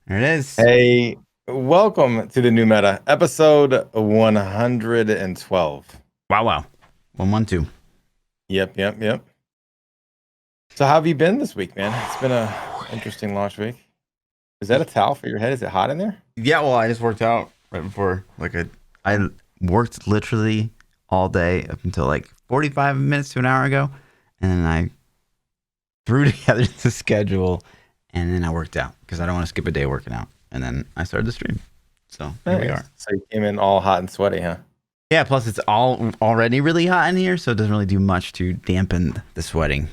There it is. Hey, welcome to the new meta, episode 112. Wow, wow. 112. Yep. So how have you been this week, man? It's been a interesting launch week. Is that a towel for your head? Is it hot in there? Yeah, well, I just worked out right before. I worked literally all day up until like 45 minutes to an hour ago. And then I threw together the schedule and then I worked out because I don't want to skip a day working out. And then I started the stream. So here we are. So you came in all hot and sweaty, huh? Yeah, plus it's already really hot in here, so it doesn't really do much to dampen the sweating.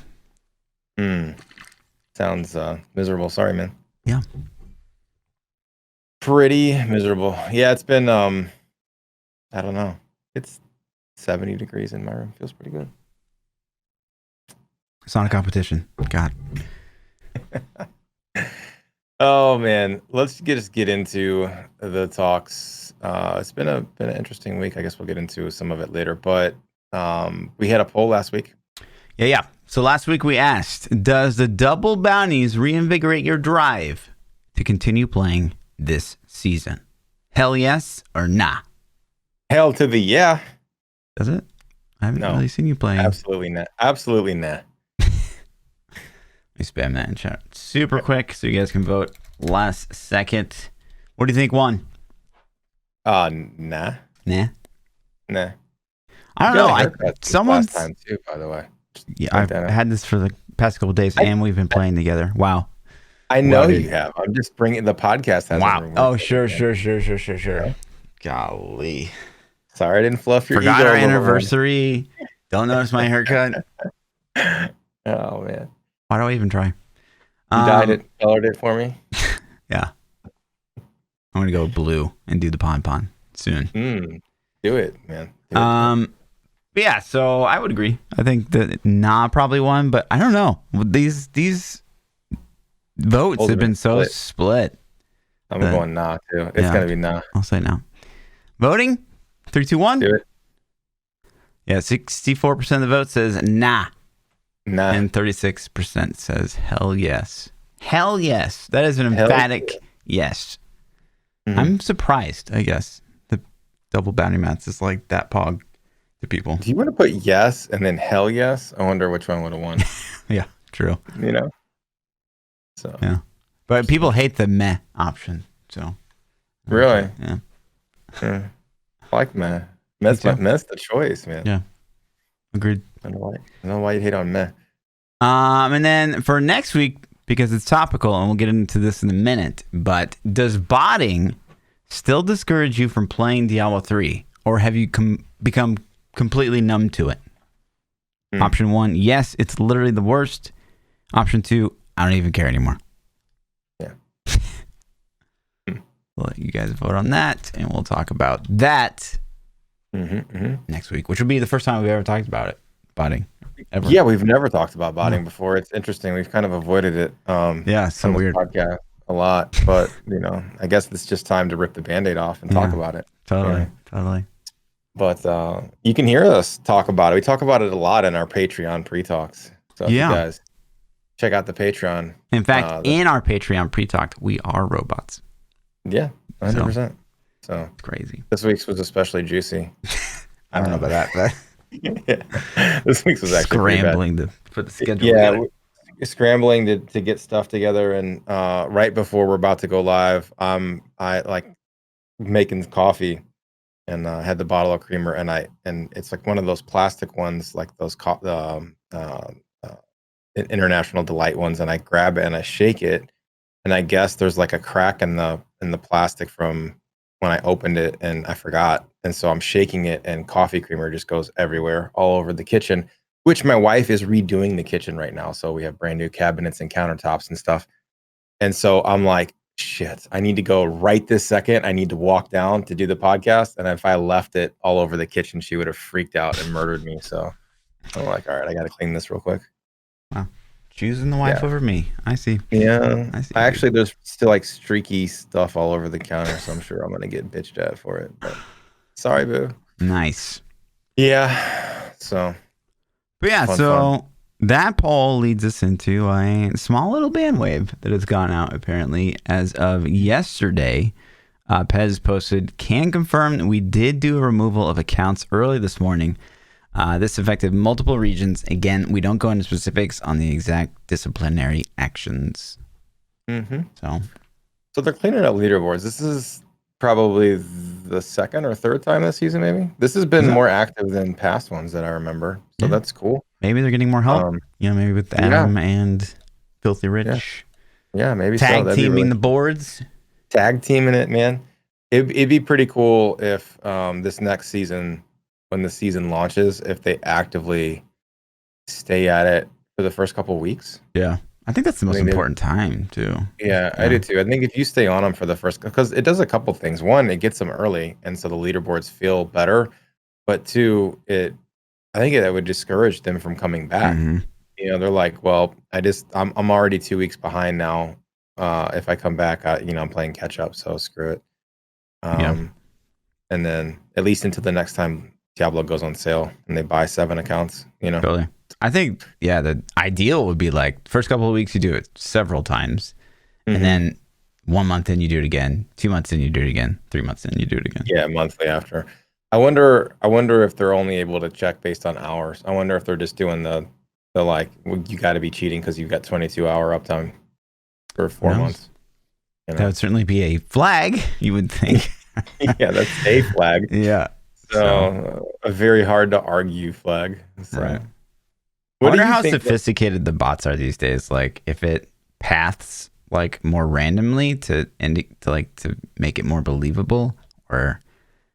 Sounds miserable. Sorry, man. Yeah. Pretty miserable. Yeah, it's been I don't know. It's 70 degrees in my room. Feels pretty good. It's not a competition. God. Oh man, let's just get into the talks. It's been an interesting week. I guess we'll get into some of it later. But we had a poll last week. Yeah. So last week we asked, does the double bounties reinvigorate your drive to continue playing this season? Hell yes or nah? Hell to the yeah. Does it? I haven't really seen you playing. Absolutely not. Absolutely not. Let me spam that in chat super quick so you guys can vote. Last second. What do you think won? Nah. Nah. I don't know. Someone's last time too, by the way. Yeah, I've had this for the past couple of days, and we've been playing together. Wow. I know you have. I'm just bringing the podcast. Wow. Oh, sure. Golly. Sorry, I didn't fluff your Forgot ego our anniversary. Don't notice my haircut. Oh man. Why do I even try? You dyed it, colored it for me. Yeah. I'm gonna go blue and do the pon soon. Do it, man. But yeah, so I would agree. I think that nah probably won, but I don't know. These votes have been so split. I'm going nah too. It's gonna be nah. I'll say nah. Voting 3, 2, 1. Do it. Yeah, 64% of the vote says nah. Nah. And 36% says hell yes. Hell yes. That is an emphatic yes. Mm-hmm. I'm surprised, I guess. The double bounty mats is like that pog to people. Do you want to put yes and then hell yes? I wonder which one would have won. Yeah, true. You know? So yeah. But people hate the meh option. So really? Yeah. I like meh. Meh's the choice, man. Yeah. Agreed. I don't know why you hate on meh. And then for next week, because it's topical, and we'll get into this in a minute, but does botting still discourage you from playing Diablo 3? Or have you become completely numb to it? Option 1, yes, it's literally the worst. Option 2, I don't even care anymore. Yeah. We'll let you guys vote on that, and we'll talk about that next week, which will be the first time we've ever talked about it, botting. Ever. Yeah, we've never talked about botting before. It's interesting. We've kind of avoided it. So weird. Podcast a lot, but I guess it's just time to rip the Band-Aid off and talk about it. Totally. But you can hear us talk about it. We talk about it a lot in our Patreon pre-talks. So if you guys check out the Patreon. In fact, in our Patreon pre-talk, we are robots. Yeah, 100%. So it's crazy. This week's was especially juicy. I don't know about that, but this week's was actually scrambling to put the schedule together. Scrambling to get stuff together, and right before we're about to go live, I like making coffee, and had the bottle of creamer, and it's like one of those plastic ones, like those International Delight ones, and I grab it and I shake it, and I guess there's like a crack in the plastic from when I opened it, and I forgot. And so I'm shaking it, and coffee creamer just goes everywhere, all over the kitchen, which my wife is redoing the kitchen right now. So we have brand new cabinets and countertops and stuff. And so I'm like, shit, I need to go right this second. I need to walk down to do the podcast. And if I left it all over the kitchen, she would have freaked out and murdered me. So I'm like, all right, I got to clean this real quick. Wow. Choosing the wife over me. I see. Yeah. I see. Actually, there's still like streaky stuff all over the counter, so I'm sure I'm going to get bitched at for it. But sorry, boo. Nice. Yeah. So. But yeah, fun. That poll leads us into a small little Banwave that has gone out apparently as of yesterday. Pez posted, can confirm that we did do a removal of accounts early this morning. This affected multiple regions. Again, we don't go into specifics on the exact disciplinary actions. Mm-hmm. So they're cleaning up leaderboards. This is probably the second or third time this season, maybe. This has been more active than past ones that I remember. So that's cool. Maybe they're getting more help. Maybe with Adam and Filthy Rich. Yeah, maybe tag so. teaming the boards. Tag teaming it, man. It'd be pretty cool if this next season, when the season launches, if they actively stay at it for the first couple of weeks. Yeah. I think that's the most important time, too. Yeah, I do, too. I think if you stay on them for the first... Because it does a couple things. One, it gets them early, and so the leaderboards feel better. But two, I think it would discourage them from coming back. Mm-hmm. They're like, well, I'm already 2 weeks behind now. If I come back, I'm playing catch up, so screw it. And then at least until the next time Diablo goes on sale and they buy 7 accounts, Totally. I think, the ideal would be like first couple of weeks you do it several times, and then 1 month in you do it again, 2 months in you do it again, 3 months in you do it again. Yeah, monthly after. I wonder if they're only able to check based on hours. I wonder if they're just doing the like, well, you got to be cheating because you've got 22-hour uptime for 4 months. That would certainly be a flag, you would think. Yeah, that's a flag. Yeah. So a very hard to argue flag. So. Right. I wonder how sophisticated the bots are these days. Like if it paths like more randomly to make it more believable, or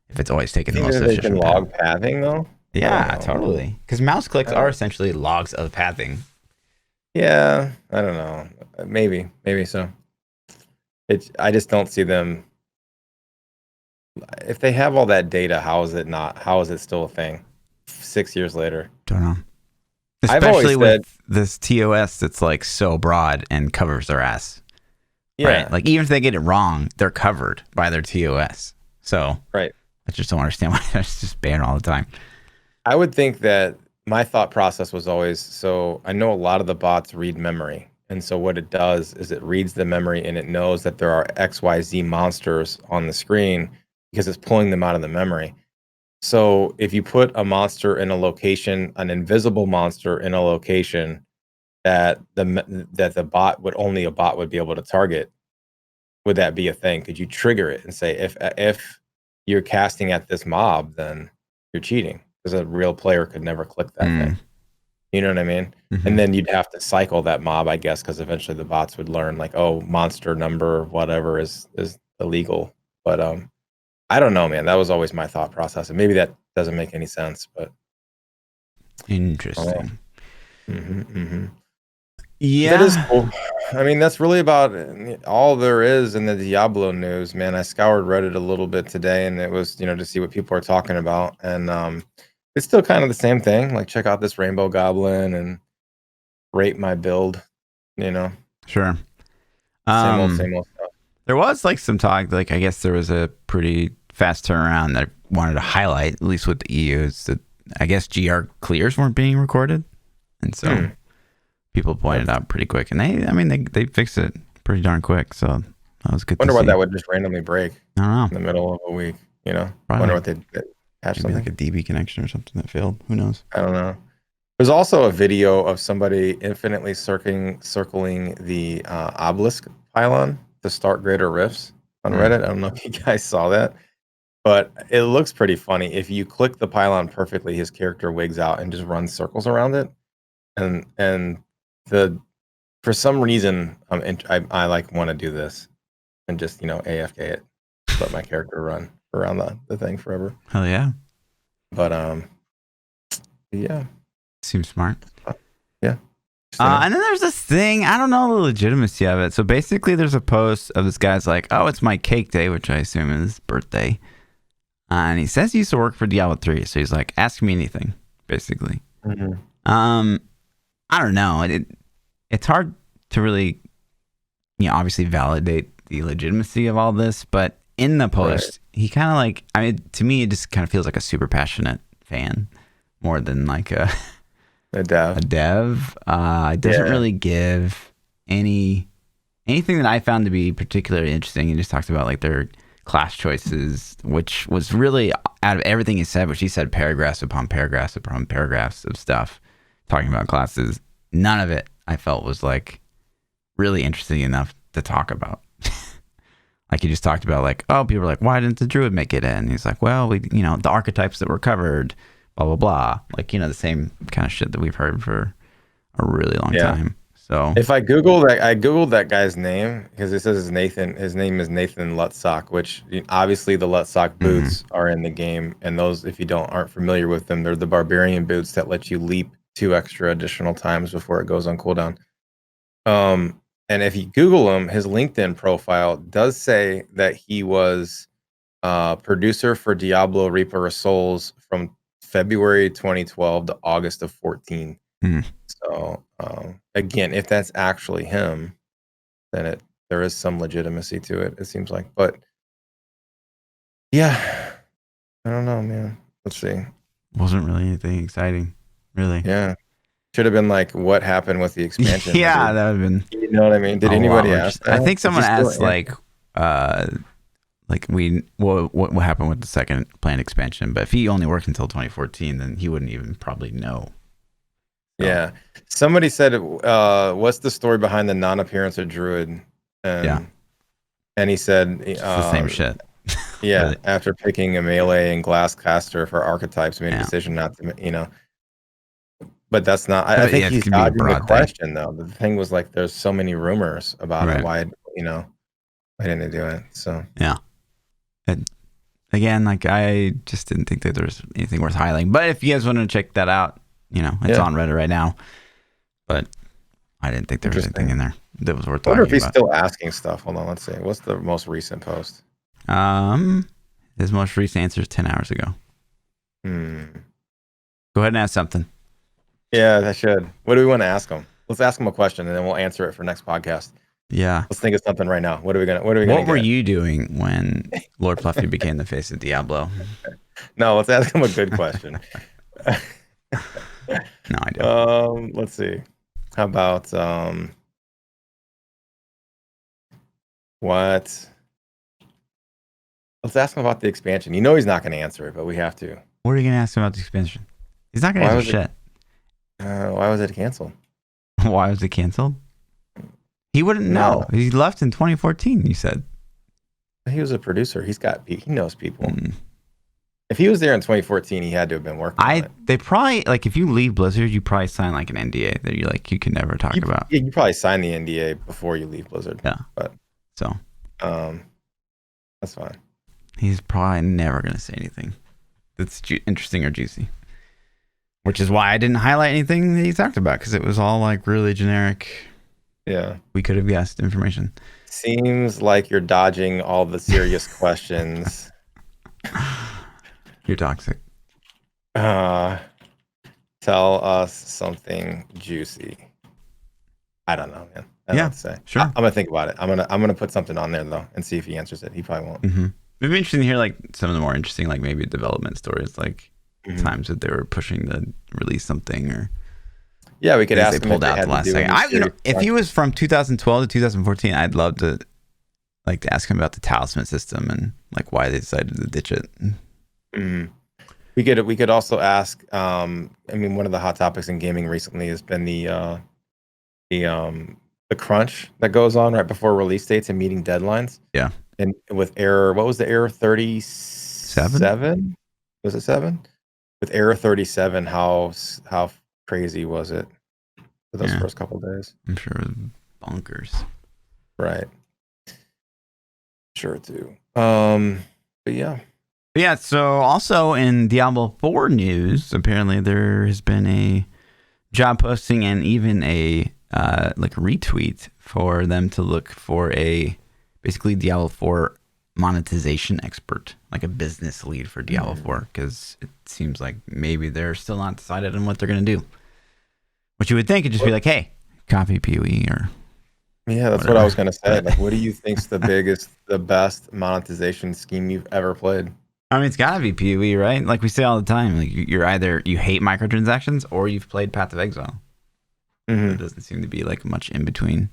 if it's always taking the most efficient. They can log pathing though. Yeah, totally. Because mouse clicks are essentially logs of pathing. Yeah, I don't know. Maybe so. I just don't see them. If they have all that data, how is it still a thing 6 years later? Don't know. Especially with this TOS that's like so broad and covers their ass. Yeah. Right? Like even if they get it wrong, they're covered by their TOS. So right. I just don't understand why that's just banned all the time. I would think that my thought process was always, so I know a lot of the bots read memory. And so what it does is it reads the memory and it knows that there are XYZ monsters on the screen because it's pulling them out of the memory. So if you put a monster in a location, an invisible monster in a location that the bot would be able to target, would that be a thing? Could you trigger it and say, if you're casting at this mob, then you're cheating because a real player could never click that thing. You know what I mean? Mm-hmm. And then you'd have to cycle that mob, I guess, because eventually the bots would learn like, oh, monster number, whatever is illegal. But I don't know, man. That was always my thought process. And maybe that doesn't make any sense, but interesting. Yeah. That is cool. I mean, that's really about all there is in the Diablo news, man. I scoured Reddit a little bit today and it was, to see what people are talking about. And it's still kind of the same thing. Like, check out this Rainbow Goblin and rate my build, Sure. Same old stuff. There was like some talk, like I guess there was a pretty fast turnaround that I wanted to highlight, at least with the EUs, that I guess GR clears weren't being recorded. And so people pointed out pretty quick. And they fixed it pretty darn quick. So that was good. Wonder why that would just randomly break. I don't know. In the middle of a week, Probably. Wonder what they patched something. Like a DB connection or something that failed. Who knows? I don't know. There's also a video of somebody infinitely circling the obelisk pylon to start greater rifts on Reddit. I don't know if you guys saw that, but it looks pretty funny. If you click the pylon perfectly, his character wigs out and just runs circles around it. And for some reason, I like want to do this and just, AFK it, let my character run around the thing forever. Hell yeah. But, yeah. Seems smart. Yeah. And then there's this thing, I don't know the legitimacy of it. So basically there's a post of this guy's like, oh, it's my cake day, which I assume is his birthday. And he says he used to work for Diablo 3. So he's like, ask me anything, basically. Mm-hmm. I don't know. It's hard to really, obviously validate the legitimacy of all this. But in the post, he kind of to me, it just kind of feels like a super passionate fan more than like a... A dev. a dev. It doesn't really give anything that I found to be particularly interesting. He just talked about like their class choices, which was really out of everything he said, which he said paragraphs upon paragraphs upon paragraphs of stuff talking about classes. None of it I felt was like really interesting enough to talk about. Like he just talked about like, oh, people were like, why didn't the druid make it in? And he's like, well, the archetypes that were covered, blah, blah, blah. Like, the same kind of shit that we've heard for a really long time. So if I googled that guy's name because it says his name is Nathan Lutsock, which obviously the Lutsock boots are in the game. And those, if you aren't familiar with them, they're the barbarian boots that let you leap 2 extra additional times before it goes on cooldown. And if you Google him, his LinkedIn profile does say that he was producer for Diablo Reaper of Souls from February 2012 to August of 14. So again, if that's actually him, then there is some legitimacy to it, it seems like. But yeah, I don't know, man. Let's see. Wasn't really anything exciting, really. Yeah. Should have been like, what happened with the expansion? Yeah, that would have been. You know what I mean? Did anybody ask that? I think someone asked what happened with the second planned expansion. But if he only worked until 2014, then he wouldn't even probably know. So. Yeah. Somebody said, what's the story behind the non-appearance of Druid? And he said, it's the same shit. Yeah. Really. After picking a melee and glasscaster for archetypes, made a decision not to, But that's not. I think he's dodging the question, though. The thing was like, there's so many rumors about it. Why, why didn't they do it? So yeah. And again, like I just didn't think that there was anything worth highlighting. But if you guys want to check that out, it's on Reddit right now. But I didn't think there was anything in there that was worth talking about. I wonder if he's still asking stuff. Hold on, let's see. What's the most recent post? His most recent answer is 10 hours ago. Go ahead and ask something. Yeah, that should. What do we want to ask him? Let's ask him a question, and then we'll answer it for next podcast. Yeah. Let's think of something right now. What were you doing when Lord Fluffy became the face of Diablo? No, let's ask him a good question. No, I don't. Let's see. How about what? Let's ask him about the expansion. He's not going to answer it, but we have to. What are you going to ask him about the expansion? He's not going to answer shit. Why was it canceled? Why was it canceled? He wouldn't know. He left in 2014, you said. He was a producer. He knows people. If he was there in 2014, he had to have been working on it. They probably, like, if you leave Blizzard, you probably sign like an NDA that you can never talk about. Yeah, you probably sign the NDA before you leave Blizzard. Yeah. But that's fine. He's probably never going to say anything that's interesting or juicy. Which is why I didn't highlight anything that he talked about, because it was all like really generic. Yeah. We could have guessed information. Seems like you're dodging all the serious questions. You're toxic. Tell us something juicy. I don't know, man. I don't know what to say. Sure. I'm gonna think about it. I'm gonna put something on there though and see if he answers it. He probably won't. It'd be interesting to hear like some of the more interesting, like maybe development stories, like times that they were pushing to release something, or we could ask they him pulled if out they the last second. If he was from 2012 to 2014, I'd love to ask him about the talisman system and like why they decided to ditch it. We could also ask. One of the hot topics in gaming recently has been the crunch that goes on right before release dates and meeting deadlines. Yeah. And with error, what was the error 37? Was it 7? With error 37, how crazy was it for those first couple of days? I'm sure it was bonkers. Right. Sure too. But yeah. Yeah, so also in Diablo 4 news, apparently there has been a job posting and even a retweet for them to look for a basically Diablo 4 monetization expert, like a business lead for Diablo 4, because it seems like maybe they're still not decided on what they're going to do. Which you would think would just be like, hey, copy POE or yeah, that's what I was going to say. Like, what do you think's the best monetization scheme you've ever played? I mean, it's gotta be PoE, right? Like we say all the time, like you're either you hate microtransactions or you've played Path of Exile. There Mm-hmm. doesn't seem to be like much in between.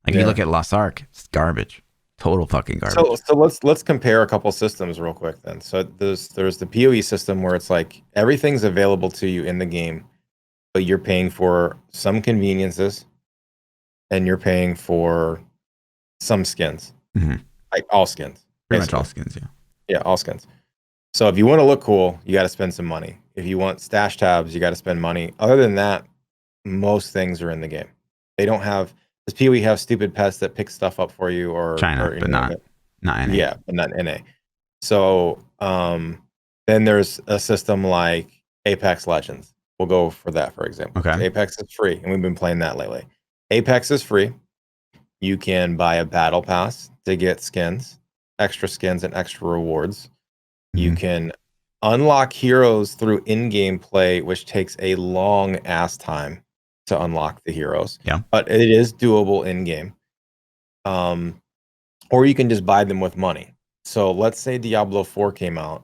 Like if you Yeah. look at Lost Ark, it's garbage, total fucking So garbage. so let's compare a couple systems real quick then. So there's the PoE system where it's like everything's available to you in the game, but you're paying for some conveniences and you're paying for some skins, Hmm. like all skins, Pretty much all basically. skins, yeah. Yeah, all skins. So if you want to look cool, you got to spend some money. If you want stash tabs, you got to spend money. Other than that, most things are in the game. They don't have does PoE have stupid pets that pick stuff up for you China, or but not NA. yeah, but not NA. So then there's a system like Apex Legends. We'll go for that for example. Okay. Apex is free, and we've been playing that lately. Apex is free. You can buy a battle pass to get skins, and extra rewards. You Mhm. can unlock heroes through in-game play, which takes a long ass time to unlock the heroes. Yeah. But it is doable in-game. Um, or you can just buy them with money. So let's say Diablo 4 came out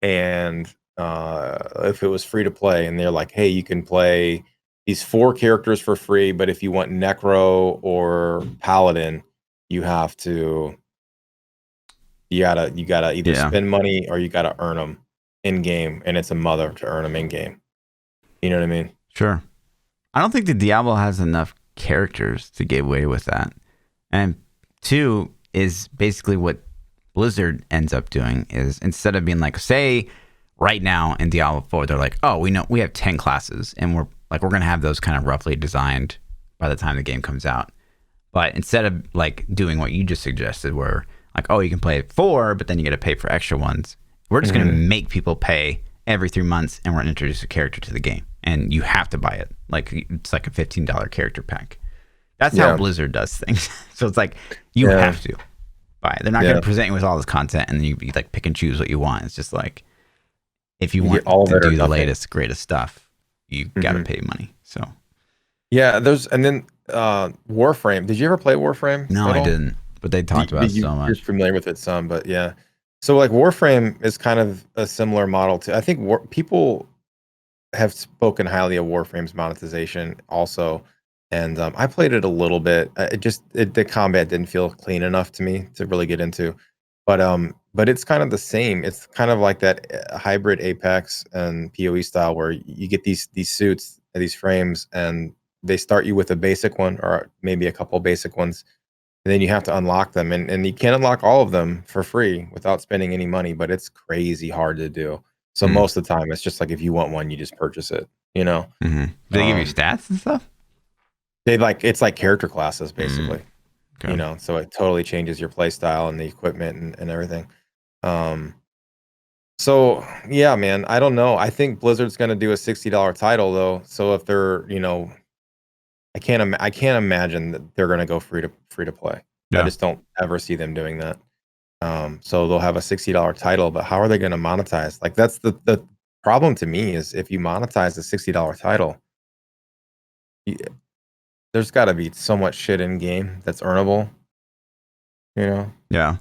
and if it was free to play and they're like, hey, you can play these 4 characters for free, but if you want Necro or Paladin, you have to you gotta either Yeah. spend money or you gotta earn them in game, and it's a mother to earn them in game. You know what I mean? Sure. I don't think the Diablo has enough characters to get away with that. And two is basically what Blizzard ends up doing is instead of being like, say, right now in Diablo 4, they're like, oh, we know we have 10 classes and we're going to have those kind of roughly designed by the time the game comes out. But instead of like doing what you just suggested, where like, oh, you can play 4, but then you got to pay for extra ones, we're just going to make people pay every 3 months and we're going to introduce a character to the game. And you have to buy it. Like it's like a $15 character pack. That's how Yeah. Blizzard does things. So it's like you Yeah. have to buy it. They're not going to present you with all this content and then you be like pick and choose what you want. It's just like if you You want get all of to it or do the nothing. latest, greatest stuff, you got to pay money. So Yeah, and then Warframe. Did you ever play Warframe no, at I all? didn't. But they talked about it so You're much. familiar with it some, but yeah. So like Warframe is kind of a similar model to I think people have spoken highly of Warframe's monetization also, and I played it a little bit. The combat didn't feel clean enough to me to really get into, but it's kind of the same. It's kind of like that hybrid Apex and PoE style where you get these suits, these frames, and they start you with a basic one or maybe a couple basic ones, and then you have to unlock them, and you can't unlock all of them for free without spending any money, but it's crazy hard to do. So Mm. most of the time, it's just like if you want one, you just purchase it. You know, Mm-hmm. Do they give you um, stats and stuff? it's like character classes Mm. basically. You Okay. know, so it totally changes your play style and the equipment and everything. Um, so yeah, man, I don't know. I think Blizzard's going to do a $60 title though. So if they're, I can't imagine that they're going to go free to play. I Yeah. just don't ever see them doing that. So they'll have a $60 title, but how are they going to monetize? Like that's the problem to me is if you monetize a $60 title, y there's gotta be so much shit in game that's earnable, you know? Yeah.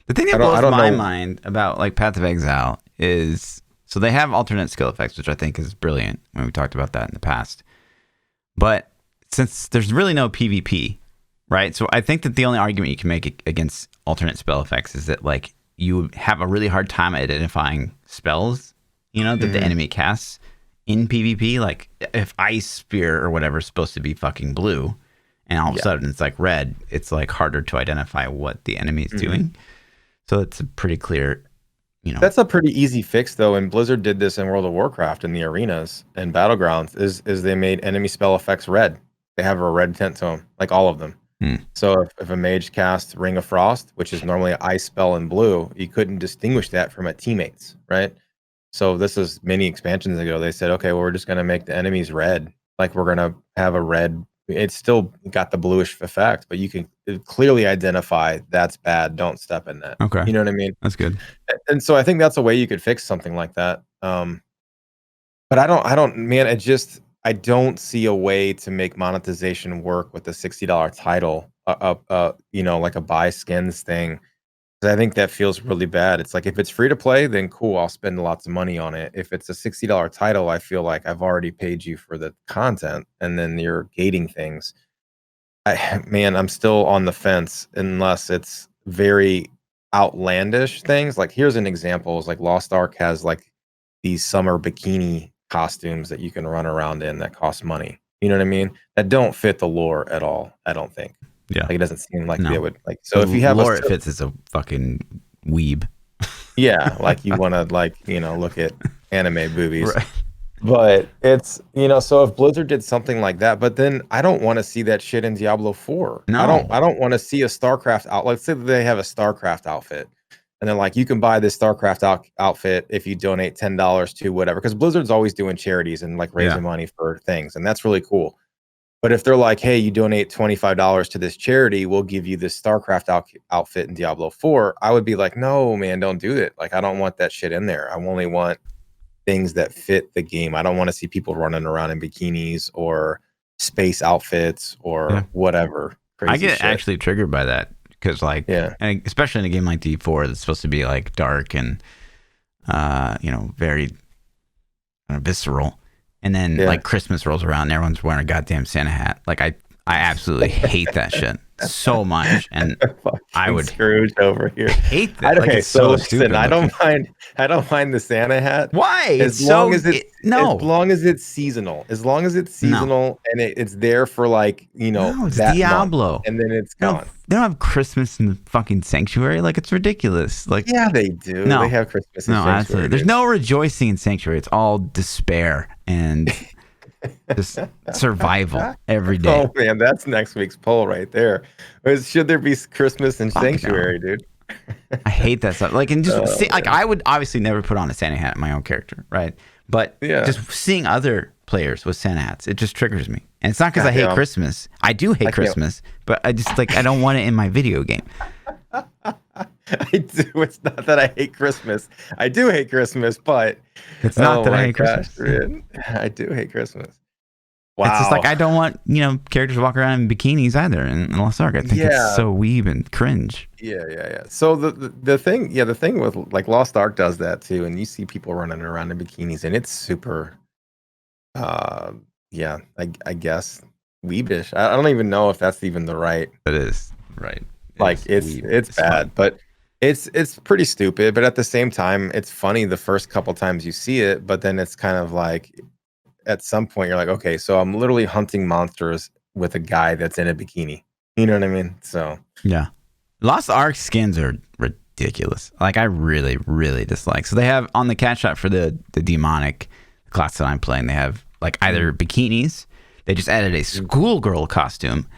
The thing that blows I don't my know. mind about like Path of Exile is so they have alternate skill effects, which I think is brilliant when we talked about that in the past. But since there's really no PvP, right? So I think that the only argument you can make against alternate spell effects is that like you have a really hard time identifying spells, that the enemy casts in PvP. Like if Ice Spear or whatever is supposed to be fucking blue, and all of a Yeah. sudden it's like red, it's like harder to identify what the enemy is doing. So it's a pretty clear, That's a pretty easy fix though, and Blizzard did this in World of Warcraft in the arenas and battlegrounds, is they made enemy spell effects red. They have a red tint to them, like all of them. So if a mage casts Ring of Frost, which is normally an ice spell in blue, you couldn't distinguish that from a teammates, right? So this is many expansions ago. They said, okay, well, we're just gonna make the enemies red. Like we're gonna have a red. It's still got the bluish effect, but you can clearly identify that's bad. Don't step in that. Okay, You know what I mean? that's good. And so I think that's a way you could fix something like that. But man, I don't see a way to make monetization work with a $60 title, like a buy skins thing. 'Cause I think that feels really bad. It's like if it's free to play, then cool, I'll spend lots of money on it. If it's a $60 title, I feel like I've already paid you for the content, and then you're gating things. Man, I'm still on the fence unless it's very outlandish things. Like here's an example: is like Lost Ark has like these summer bikini costumes that you can run around in that cost money. You know what I mean? That don't fit the lore at all. I don't think. Yeah. Like it doesn't seem like No. they would like. So if you have lore, it fits as a fucking weeb. yeah, like you want to like look at anime boobies. Right. But it's so if Blizzard did something like that, but then I don't want to see that shit in Diablo 4. No. I don't want to see a StarCraft out. Let's say that they have a StarCraft outfit, and they're like, you can buy this StarCraft outfit if you donate $10 to whatever. Because Blizzard's always doing charities and like raising money for things, and that's really cool. But if they're like, hey, you donate $25 to this charity, we'll give you this StarCraft outfit in Diablo 4, I would be like, no, man, don't do it. Like, I don't want that shit in there. I only want things that fit the game. I don't want to see people running around in bikinis or space outfits or whatever. I get actually triggered by that because, like, and especially in a game like D4 that's supposed to be like dark and, very visceral. And then like Christmas rolls around and everyone's wearing a goddamn Santa hat. Like I absolutely hate that shit so much. And I would Scrooge over here. Hate that. Okay, it's so stupid listen, I don't mind the Santa hat. Why? As long as it's seasonal. As long as it's seasonal and it's there for like, it's that Diablo. month, and then it's gone. They don't have Christmas in the fucking Sanctuary. Like, it's ridiculous. Like, yeah, they do. They have Christmas in Sanctuary. Absolutely. There's no rejoicing in Sanctuary. It's all despair and just survival every day. Oh man, that's next week's poll right there. Should there be Christmas in Sanctuary, dude? I hate that stuff. Like, and just I would obviously never put on a Santa hat in my own character, right? But just seeing other players with Santa hats, it just triggers me. And it's not because I hate Christmas. I do hate Christmas, but I just I don't want it in my video game. I do. It's not that I hate Christmas. I do hate Christmas, but it's not that I hate Christmas. Man. I do hate Christmas. Wow. It's just like I don't want, characters walk around in bikinis either in Lost Ark. I think it's so weeb and cringe. Yeah. So the thing with like Lost Ark does that too, and you see people running around in bikinis, and it's super I guess weebish. I don't even know if that's even the right. It is right. It's bad, but it's pretty stupid. But at the same time, it's funny the first couple times you see it, but then it's kind of like at some point you're like, okay, so I'm literally hunting monsters with a guy that's in a bikini. You know what I mean? So yeah, Lost Ark skins are ridiculous. Like I really, really dislike. So they have on the cat shop for the demonic class that I'm playing. They have like either bikinis. They just added a schoolgirl costume,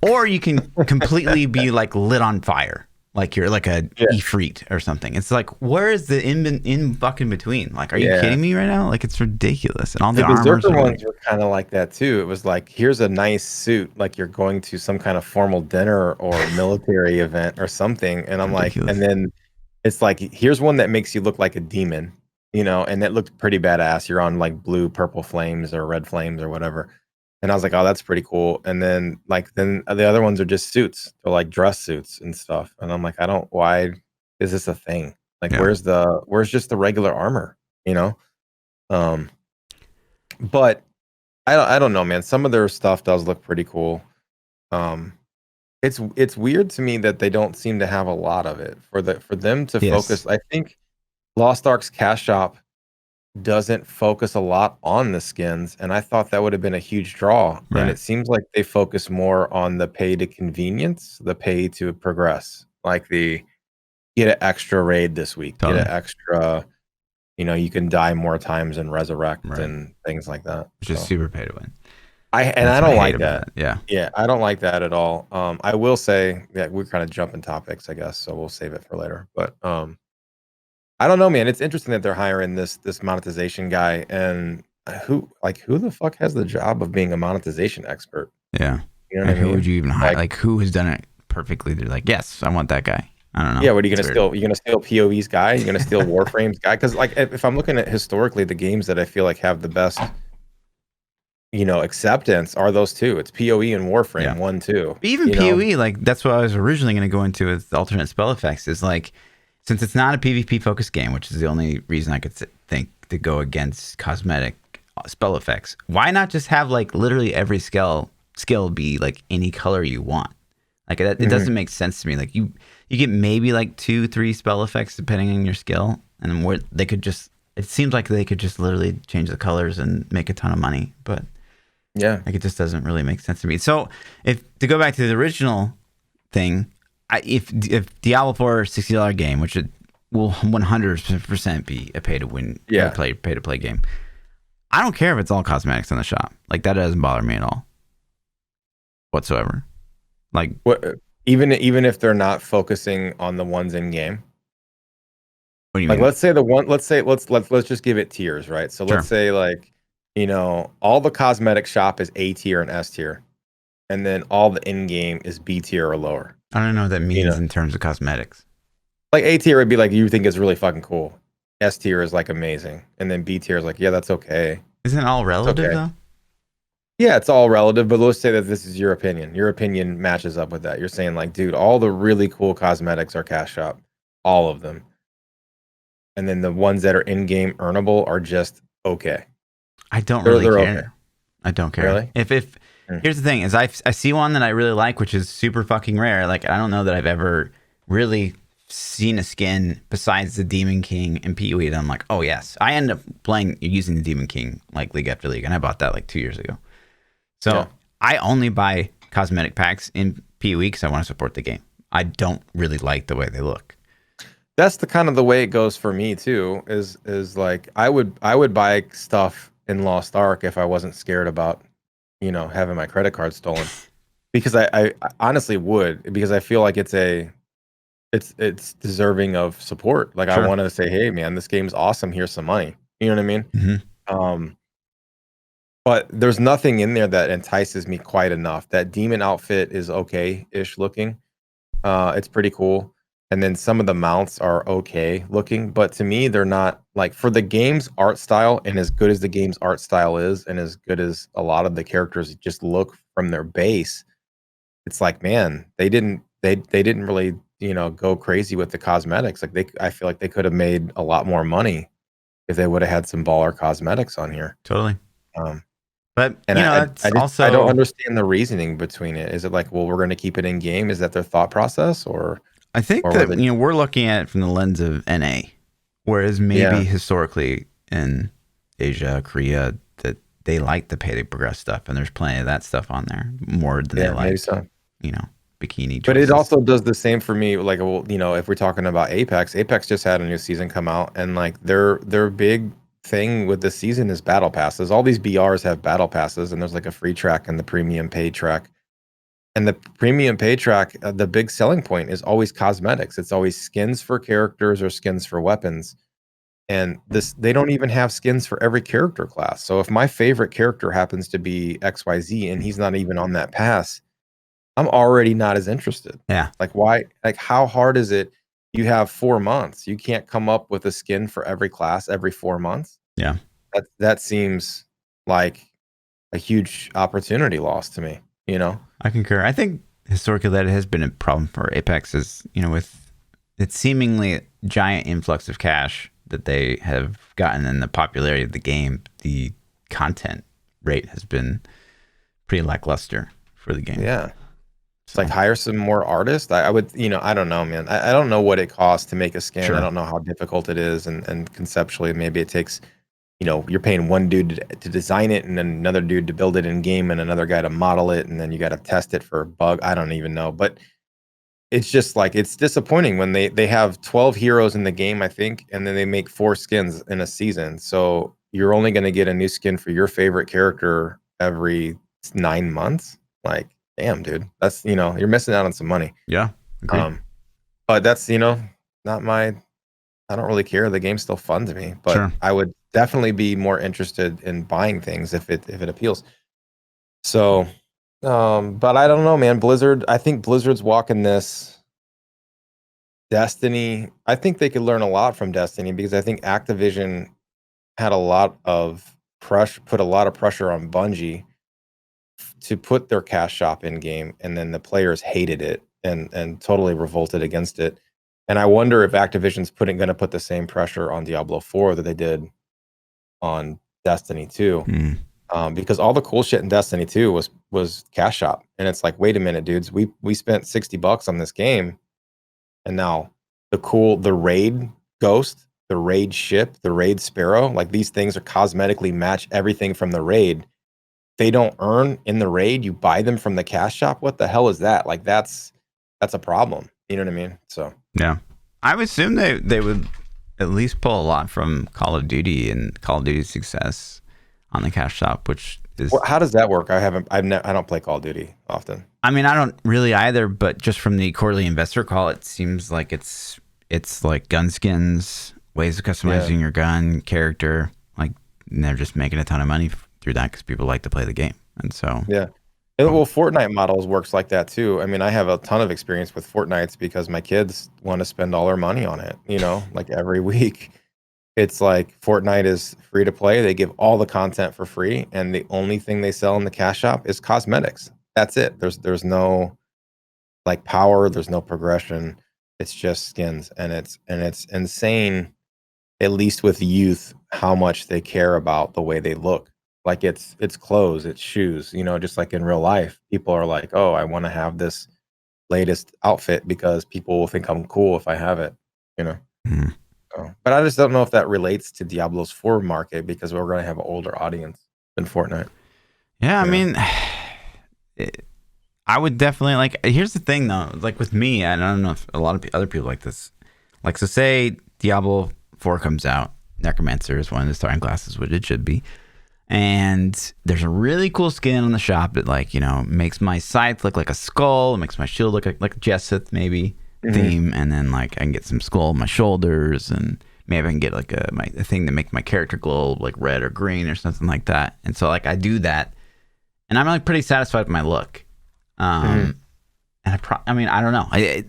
or you can completely be like lit on fire. Like you're like a Ifrit or something. It's like, where is the in fucking between? Like, are you kidding me right now? Like, it's ridiculous. And all the Berserker ones were kind of like that too. It was like, here's a nice suit, like you're going to some kind of formal dinner or military event or something. And I'm like, and then it's like, here's one that makes you look like a demon, and it looked pretty badass. You're on like blue, purple flames or red flames or whatever. And I was like, oh, that's pretty cool. And then the other ones are just suits. They're like dress suits and stuff. And I'm like, why is this a thing? Like, where's just the regular armor, But I don't know, man. Some of their stuff does look pretty cool. It's weird to me that they don't seem to have a lot of it for them to focus. I think Lost Ark's cash shop doesn't focus a lot on the skins, and I thought that would have been a huge draw. Right. And it seems like they focus more on the pay to convenience, the pay to progress, like the get an extra raid this week, get an extra, you can die more times and resurrect and things like that. Which is super pay to win. I don't like that. Yeah, I don't like that at all. I will say that we're kind of jumping topics, I guess, so we'll save it for later. But I don't know, man. It's interesting that they're hiring this monetization guy, and who the fuck has the job of being a monetization expert? Yeah, who would you even hire? Like who has done it perfectly? They're like, yes, I want that guy. I don't know. Yeah, what are you gonna steal? You're gonna steal POE's guy? You're gonna steal Warframe's guy? Because like if I'm looking at historically the games that I feel like have the best acceptance are those two. It's POE and Yeah. Warframe 1, 2. But even PoE, like that's what I was originally going to go into with alternate spell effects. Is like, since it's not a PvP focused game, which is the only reason I could think to go against cosmetic spell effects, why not just have like literally every skill be like any color you want? Like it doesn't make sense to me. Like you get maybe like 2-3 spell effects depending on your skill, and where they could just, it seems like they could just literally change the colors and make a ton of money, but Yeah. like it just doesn't really make sense to me. So if to go back to the original thing, if Diablo 4 $60 game, which it will 100% be a pay to win, pay to play game, I don't care if it's all cosmetics in the shop. Like that doesn't bother me at all, whatsoever. Like What, even if they're not focusing on the ones in game. What do you Like mean? let's just give it tiers, right? So Sure. let's say like, all the cosmetic shop is A tier and S tier, and then all the in-game is B tier or lower. I don't know what that means in terms of cosmetics. Like A tier would be like you think is really fucking cool. S tier is like amazing, and then B tier is like, yeah, that's okay. Isn't it all relative though? Yeah, it's all relative, but let's say that this is your opinion. Your opinion matches up with that. You're saying like, dude, all the really cool cosmetics are cash shop, all of them, and then the ones that are in-game earnable are just okay. I don't really care. Okay. I don't care. Really? If here's the thing: is I see one that I really like, which is super fucking rare. Like I don't know that I've ever really seen a skin besides the Demon King and PoE that I'm like, oh yes. I ended up using the Demon King like league after league, and I bought that like 2 years ago. So I only buy cosmetic packs in PoE because I want to support the game. I don't really like the way they look. That's the kind of the way it goes for me too. Is like I would buy stuff in Lost Ark if I wasn't scared about, having my credit card stolen, because I honestly would, because I feel like it's deserving of support. Like Sure. I want to say, hey man, this game's awesome. Here's some money. You know what I mean? Mm-hmm. But there's nothing in there that entices me quite enough. That demon outfit is okay-ish looking. It's pretty cool. And then some of the mounts are okay looking, but to me, they're not like, for the game's art style, and as good as the game's art style is, and as good as a lot of the characters just look from their base, it's like, man, they didn't really, go crazy with the cosmetics. Like I feel like they could have made a lot more money if they would have had some baller cosmetics on here. Totally. But and I don't understand the reasoning between it. Is it like, well, we're going to keep it in game? Is that their thought process, or? I think that we're looking at it from the lens of NA, whereas maybe historically in Asia, Korea, that they like the pay to progress stuff, and there's plenty of that stuff on there more than they like, maybe so. Bikini choices. But it also does the same for me. Like, well, if we're talking about Apex just had a new season come out, and like their big thing with the season is battle passes. All these BRs have battle passes, and there's like a free track and the premium paid track. And the premium pay track, the big selling point is always cosmetics. It's always skins for characters or skins for weapons. And they don't even have skins for every character class. So if my favorite character happens to be XYZ and he's not even on that pass, I'm already not as interested. Yeah. Like why? Like how hard is it? You have 4 months. You can't come up with a skin for every class every 4 months. Yeah. That seems like a huge opportunity loss to me, I concur. I think historically that has been a problem for Apex is, with its seemingly giant influx of cash that they have gotten in the popularity of the game, the content rate has been pretty lackluster for the game. Yeah. It's like hire some more artists. I would, I don't know, man. I don't know what it costs to make a skin. Sure. I don't know how difficult it is. And conceptually, maybe it takes, you're paying one dude to design it and then another dude to build it in game and another guy to model it. And then you got to test it for a bug. I don't even know. But it's just like, it's disappointing when they have 12 heroes in the game, I think, and then they make 4 skins in a season. So you're only going to get a new skin for your favorite character every 9 months. Like, damn, dude, that's, you're missing out on some money. Yeah. Agreed. But that's, not my, I don't really care. The game's still fun to me, but sure. I would definitely be more interested in buying things if it appeals. So, but I don't know, man. Blizzard, I think Blizzard's walking this. Destiny, I think they could learn a lot from Destiny, because I think Activision had a lot of put a lot of pressure on Bungie to put their cash shop in game, and then the players hated it and totally revolted against it. And I wonder if Activision's going to put the same pressure on Diablo 4 that they did on Destiny 2. Because all the cool shit in Destiny 2 was cash shop, and it's like, wait a minute, dudes, we spent $60 on this game, and now the raid ghost, the raid ship, the raid sparrow, like these things are cosmetically match everything from the raid. They don't earn in the raid. You buy them from the cash shop. What the hell is that? Like that's a problem. You know what I mean? So yeah, I would assume they would at least pull a lot from Call of Duty and Call of Duty's success on the cash shop, which is. How does that work? I don't play Call of Duty often. I mean, I don't really either, but just from the quarterly investor call, it seems like it's like gun skins, ways of customizing your gun character, like, and they're just making a ton of money through that because people like to play the game. And so well, Fortnite models works like that too. I mean, I have a ton of experience with Fortnites because my kids want to spend all their money on it, like every week. It's like Fortnite is free to play. They give all the content for free, and the only thing they sell in the cash shop is cosmetics. That's it. There's no like power, there's no progression. It's just skins, and it's insane, at least with youth, how much they care about the way they look. Like it's clothes, it's shoes, just like in real life. People are like, oh, I want to have this latest outfit because people will think I'm cool if I have it, Mhm. So, but I just don't know if that relates to Diablo's 4 market because we're going to have an older audience than Fortnite. Yeah, I mean, I would definitely here's the thing though, like with me, and I don't know if a lot of other people like this. Like, so say Diablo 4 comes out, Necromancer is one of the starting classes, which it should be. And there's a really cool skin on the shop that makes my scythe look like a skull. It makes my shield look like a Jessup maybe theme. And then I can get some skull on my shoulders, and maybe I can get a thing to make my character glow like red or green or something like that. And so I do that, and I'm pretty satisfied with my look. And I mean, I don't know. I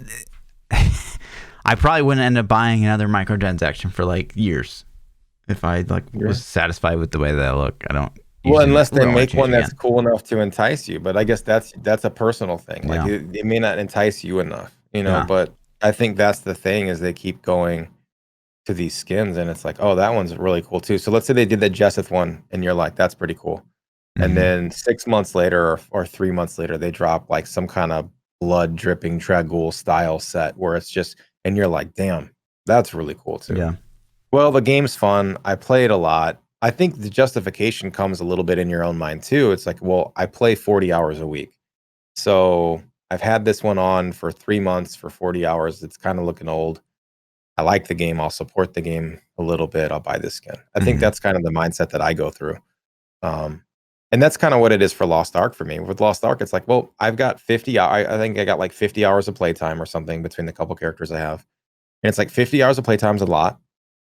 probably wouldn't end up buying another microtransaction for years. If I was satisfied with the way that I look, I don't. Well, unless they make one that's cool enough to entice you, but I guess that's a personal thing. Yeah. It may not entice you enough, Yeah. But I think that's the thing is they keep going to these skins, and it's like, oh, that one's really cool too. So let's say they did the Jessup one, and you're like, that's pretty cool. And then 6 months later or 3 months later, they drop some kind of blood dripping Dragul style set where it's just, and you're like, damn, that's really cool too. Yeah. Well, the game's fun. I play it a lot. I think the justification comes a little bit in your own mind too. It's like, well, I play 40 hours a week. So I've had this one on for 3 months for 40 hours. It's kind of looking old. I like the game. I'll support the game a little bit. I'll buy this skin. I think that's kind of the mindset that I go through. And that's kind of what it is for Lost Ark for me. With Lost Ark, it's like, well, I've got 50. I think I got 50 hours of playtime or something between the couple characters I have. And it's 50 hours of playtime is a lot.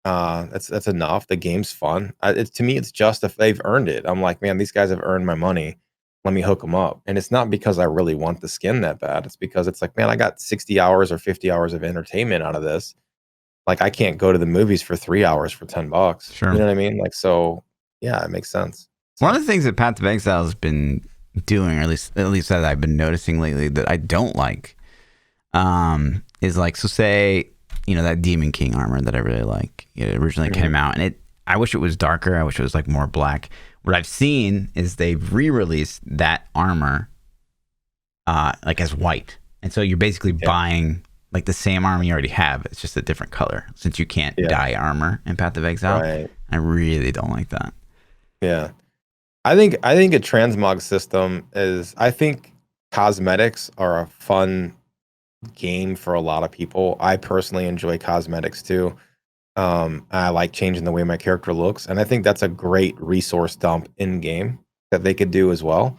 That's enough. The game's fun. To me, it's just if they've earned it. I'm like, man, these guys have earned my money. Let me hook them up. And it's not because I really want the skin that bad. It's because it's like, man, I got 60 hours or 50 hours of entertainment out of this. I can't go to the movies for 3 hours for $10. Sure. You know what I mean? So yeah, it makes sense. One of the things that Path of Exile has been doing, or at least that I've been noticing lately that I don't like, is so say, that Demon King armor that I really like. It originally came out, and I wish it was darker. I wish it was more black. What I've seen is they've re-released that armor as white. And so you're basically buying the same armor you already have. It's just a different color since you can't dye armor in Path of Exile. Right. I really don't like that. Yeah. I think a transmog system is, I think cosmetics are a fun game for a lot of people. I personally enjoy cosmetics too. I like changing the way my character looks, and I think that's a great resource dump in game that they could do as well.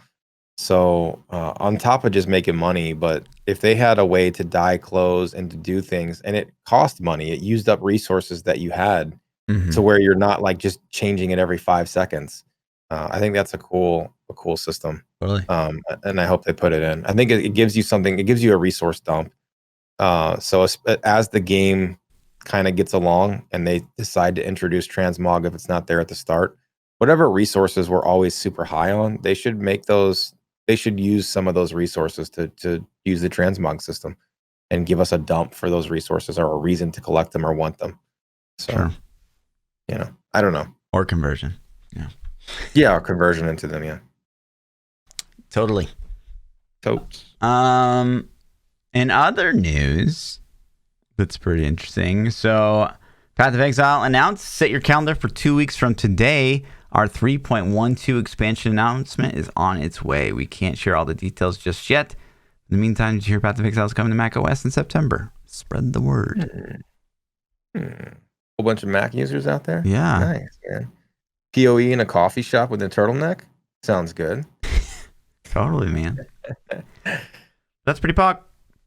So on top of just making money, but if they had a way to dye clothes and to do things, and it cost money, it used up resources that you had to where you're not just changing it every 5 seconds. I think that's a cool system. Totally. And I hope they put it in. I think it gives you something. It gives you a resource dump. So as the game kind of gets along and they decide to introduce transmog if it's not there at the start, whatever resources we're always super high on, they should make those. They should use some of those resources to use the transmog system and give us a dump for those resources or a reason to collect them or want them. So, Sure. I don't know. Or conversion. Yeah. Yeah, or conversion into them. Yeah. Totally. Totes. In other news, that's pretty interesting. So, Path of Exile announced, set your calendar for 2 weeks from today. Our 3.12 expansion announcement is on its way. We can't share all the details just yet. In the meantime, did you hear Path of Exile is coming to Mac OS in September? Spread the word. Whole bunch of Mac users out there? Yeah. Nice, man. POE in a coffee shop with a turtleneck? Sounds good. Totally, man. That's pretty pog.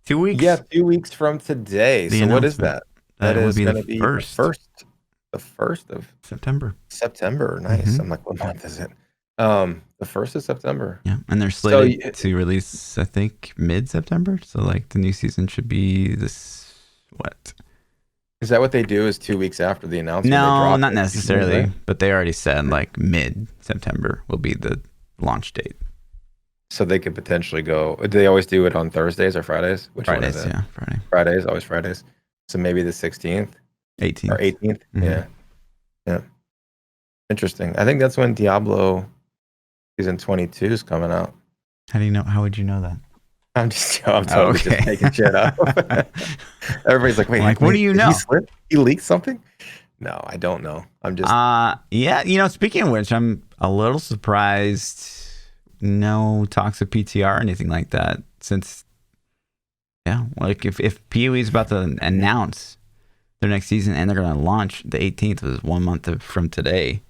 2 weeks. Yeah, 2 weeks from today. The So what is that? That would is be going the to be first. the 1st of September. September. Nice. Mhm. I'm like, what month is it? The 1st of September. Yeah, and they're slated to release, I think, mid-September. So, like, the new season should be this, what? Is that what they do? Is 2 weeks after the announcement? No, they not it? necessarily. Right? But they already said, like, mid-September will be the launch date. So they could potentially go. Do they always do it on Thursdays or Fridays? Which Fridays, one is it? yeah, Friday. Fridays, always Fridays. So maybe the 16th 18th. or 18th. Mhm. Yeah. Interesting. I think that's when Diablo season 22 is coming out. How do you know? How would you know that? I'm totally just making shit up. Everybody's like, wait, what do you know? He leaked something? No, I don't know. I'm just. Yeah. Speaking of which, I'm a little surprised. No talks of PTR or anything like that. Since, yeah, like if POE is about to announce their next season and they're going to launch the 18th, was 1 month from today.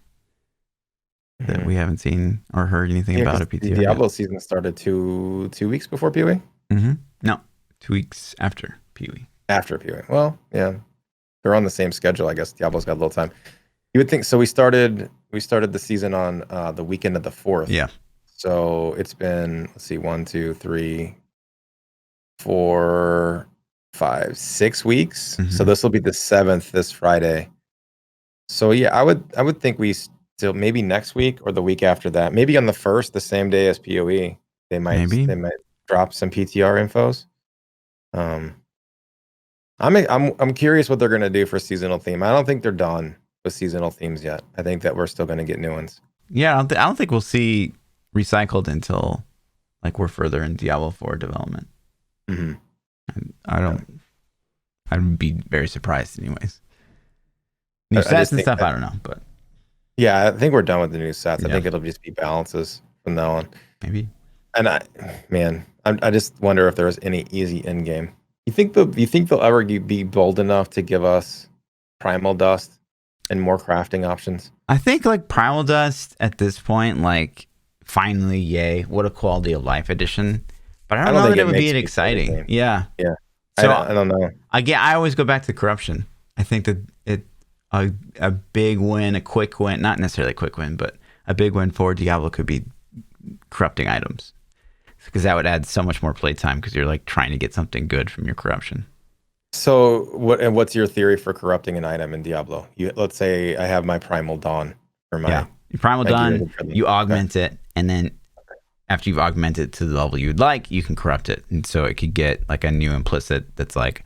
That we haven't seen or heard anything about a PTR. The Diablo season started two weeks before POE? Mm-hmm. No, 2 weeks after POE. After POE. Well, yeah. They're on the same schedule, I guess. Diablo's got a little time. You would think so. We started the season on the weekend of the 4th. Yeah. So it's been, let's see, 1, 2, 3, 4, 5, 6 weeks. Mm-hmm. So this will be the 7th this Friday. So yeah, I would think we still maybe next week or the week after that. Maybe on the 1st, the same day as POE, they might drop some PTR infos. I'm curious what they're gonna do for seasonal theme. I don't think they're done with seasonal themes yet. I think that we're still gonna get new ones. Yeah, I don't think we'll see recycled until like we're further in Diablo 4 development. Mm-hmm. I'd be very surprised anyways. New sets and stuff, I don't know, but yeah, I think we're done with the new sets. I think it'll just be balances from now on. Maybe. And I just wonder if there's any easy end game. You think they'll ever be bold enough to give us primal dust and more crafting options? I think like primal dust at this point, like finally, yay! What a quality of life addition. But I don't know that it would be exciting. Yeah. Yeah. So I don't know. I always go back to corruption. I think that a big win, a quick win, not necessarily a quick win, but a big win for Diablo could be corrupting items. Because that would add so much more playtime because you're like trying to get something good from your corruption. So what's your theory for corrupting an item in Diablo? Let's say I have my Primal Dawn or my Primal Dawn, you augment it, and then after you've augmented it to the level you'd like, you can corrupt it. And so it could get like a new implicit that's like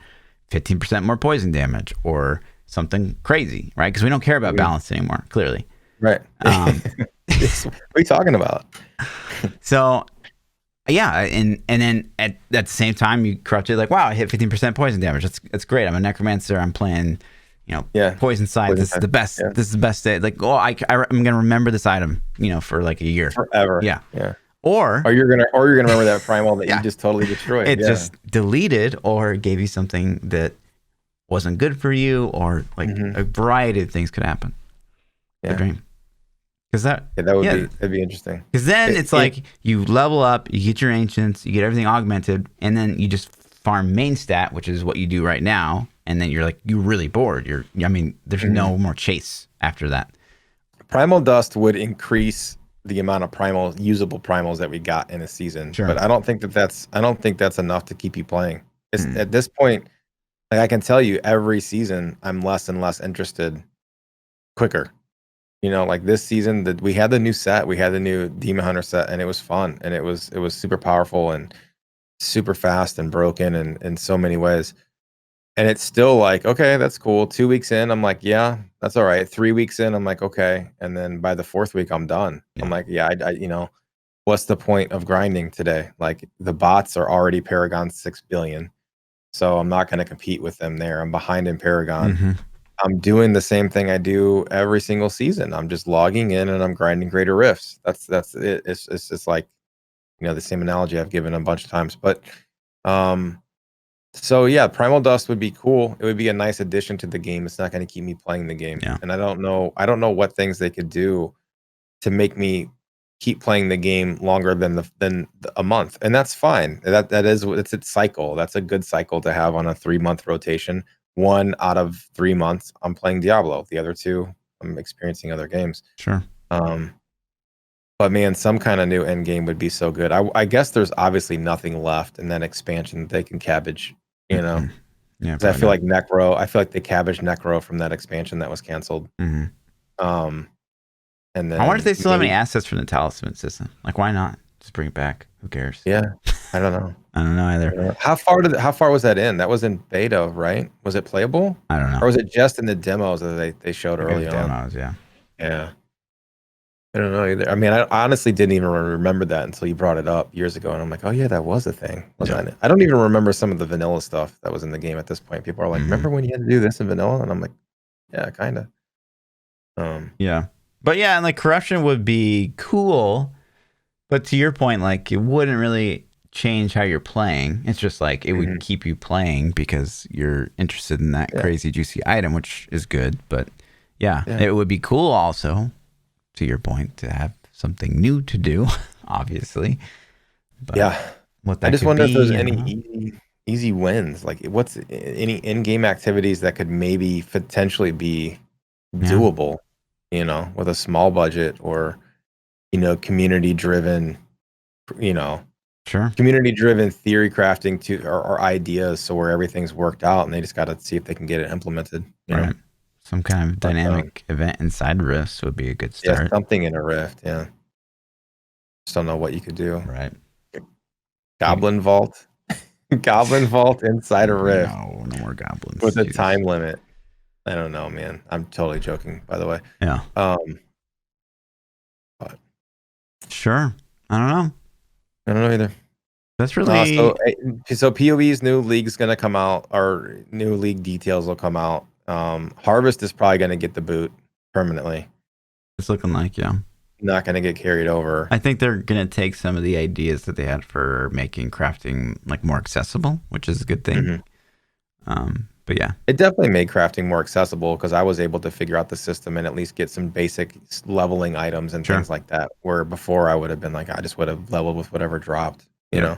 15% more poison damage or something crazy, right? Because we don't care about balance anymore, clearly. Right. What are you talking about? So yeah, and then at the same time you corrupt it, like, wow, I hit 15% poison damage. That's great. I'm a necromancer. I'm playing, poison side. This is the best. Yeah. This is the best day. Like, I'm gonna remember this item, for like a year, forever. Yeah. Yeah. Or you're gonna remember that primal that you just totally destroyed. It just deleted or gave you something that wasn't good for you, or like a variety of things could happen. Yeah. The dream. Because that'd be interesting. Because then it's like you level up, you get your ancients, you get everything augmented, and then you just farm main stat, which is what you do right now, and then you're really bored. There's no more chase after that. Primal dust would increase the amount of usable primals that we got in a season, but I don't think that's enough to keep you playing. At this point, like I can tell you, every season I'm less and less interested quicker. You know, like this season that we had the new set, we had the new Demon Hunter set, and it was fun, and it was super powerful and super fast and broken and in so many ways. And it's still like, okay, that's cool. 2 weeks in, I'm like, yeah, that's all right. 3 weeks in, I'm like, okay. And then by the fourth week, I'm done. I'm Yeah. like, yeah, you know, what's the point of grinding today? Like the bots are already Paragon 6 billion. So I'm not going to compete with them there. I'm behind in Paragon. Mm-hmm. I'm doing the same thing I do every single season. I'm just logging in and I'm grinding greater rifts. That's it. It's just like, you know, the same analogy I've given a bunch of times. But um so yeah, Primal Dust would be cool. It would be a nice addition to the game. It's not going to keep me playing the game. Yeah. And I don't know what things they could do to make me keep playing the game longer than a month. And that's fine. That is it's its cycle. That's a good cycle to have on a 3-month rotation. 1 out of 3 months I'm playing Diablo. The other 2 I'm experiencing other games. Sure. But man, some kind of new end game would be so good. I guess there's obviously nothing left in that expansion that they can cabbage, you know. Mm-hmm. Yeah. 'Cause I feel like Necro. I feel like they cabbaged Necro from that expansion that was canceled. Mm-hmm. And then I wonder if they still have any maybe- assets from the talisman system. Like, why not just bring it back? Who cares? Yeah, I don't know. I don't know either. How far was that in? That was in beta, right? Was it playable, I don't know. or was it just in the demos that they showed early on? Demos, yeah. Yeah, I don't know either. I mean, I honestly didn't even remember that until you brought it up years ago, and I'm like, oh yeah, that was a thing. Wasn't it? I don't even remember some of the vanilla stuff that was in the game at this point. People are like, remember when you had to do this in vanilla? And I'm like, yeah, kind of. Yeah. But yeah, and like corruption would be cool, but to your point, like it wouldn't really change how you're playing. It's just like it would keep you playing because you're interested in that crazy juicy item, which is good. But yeah, it would be cool also, to your point, to have something new to do, obviously. But what that I just could wonder if there's be, any easy wins. Like, what's any in-game activities that could maybe potentially be doable, you know, with a small budget, or, you know, community-driven, you know, community-driven theory crafting or ideas, so where everything's worked out and they just got to see if they can get it implemented. You know? Some kind of dynamic event inside Rifts would be a good start. Yeah, something in a Rift. Yeah, just don't know what you could do. Right. Goblin Vault. Goblin Vault inside a Rift. No more goblins. With a time limit. I don't know, man. I'm totally joking, by the way. Yeah. But sure. I don't know. I don't know either. That's really so PoE's new league's gonna come out, or new league details will come out. Harvest is probably gonna get the boot permanently. It's looking like, not gonna get carried over. I think they're gonna take some of the ideas that they had for making crafting like more accessible, which is a good thing. But yeah, it definitely made crafting more accessible because I was able to figure out the system and at least get some basic leveling items and things like that. Where before I would have been like, I just would have leveled with whatever dropped, you know.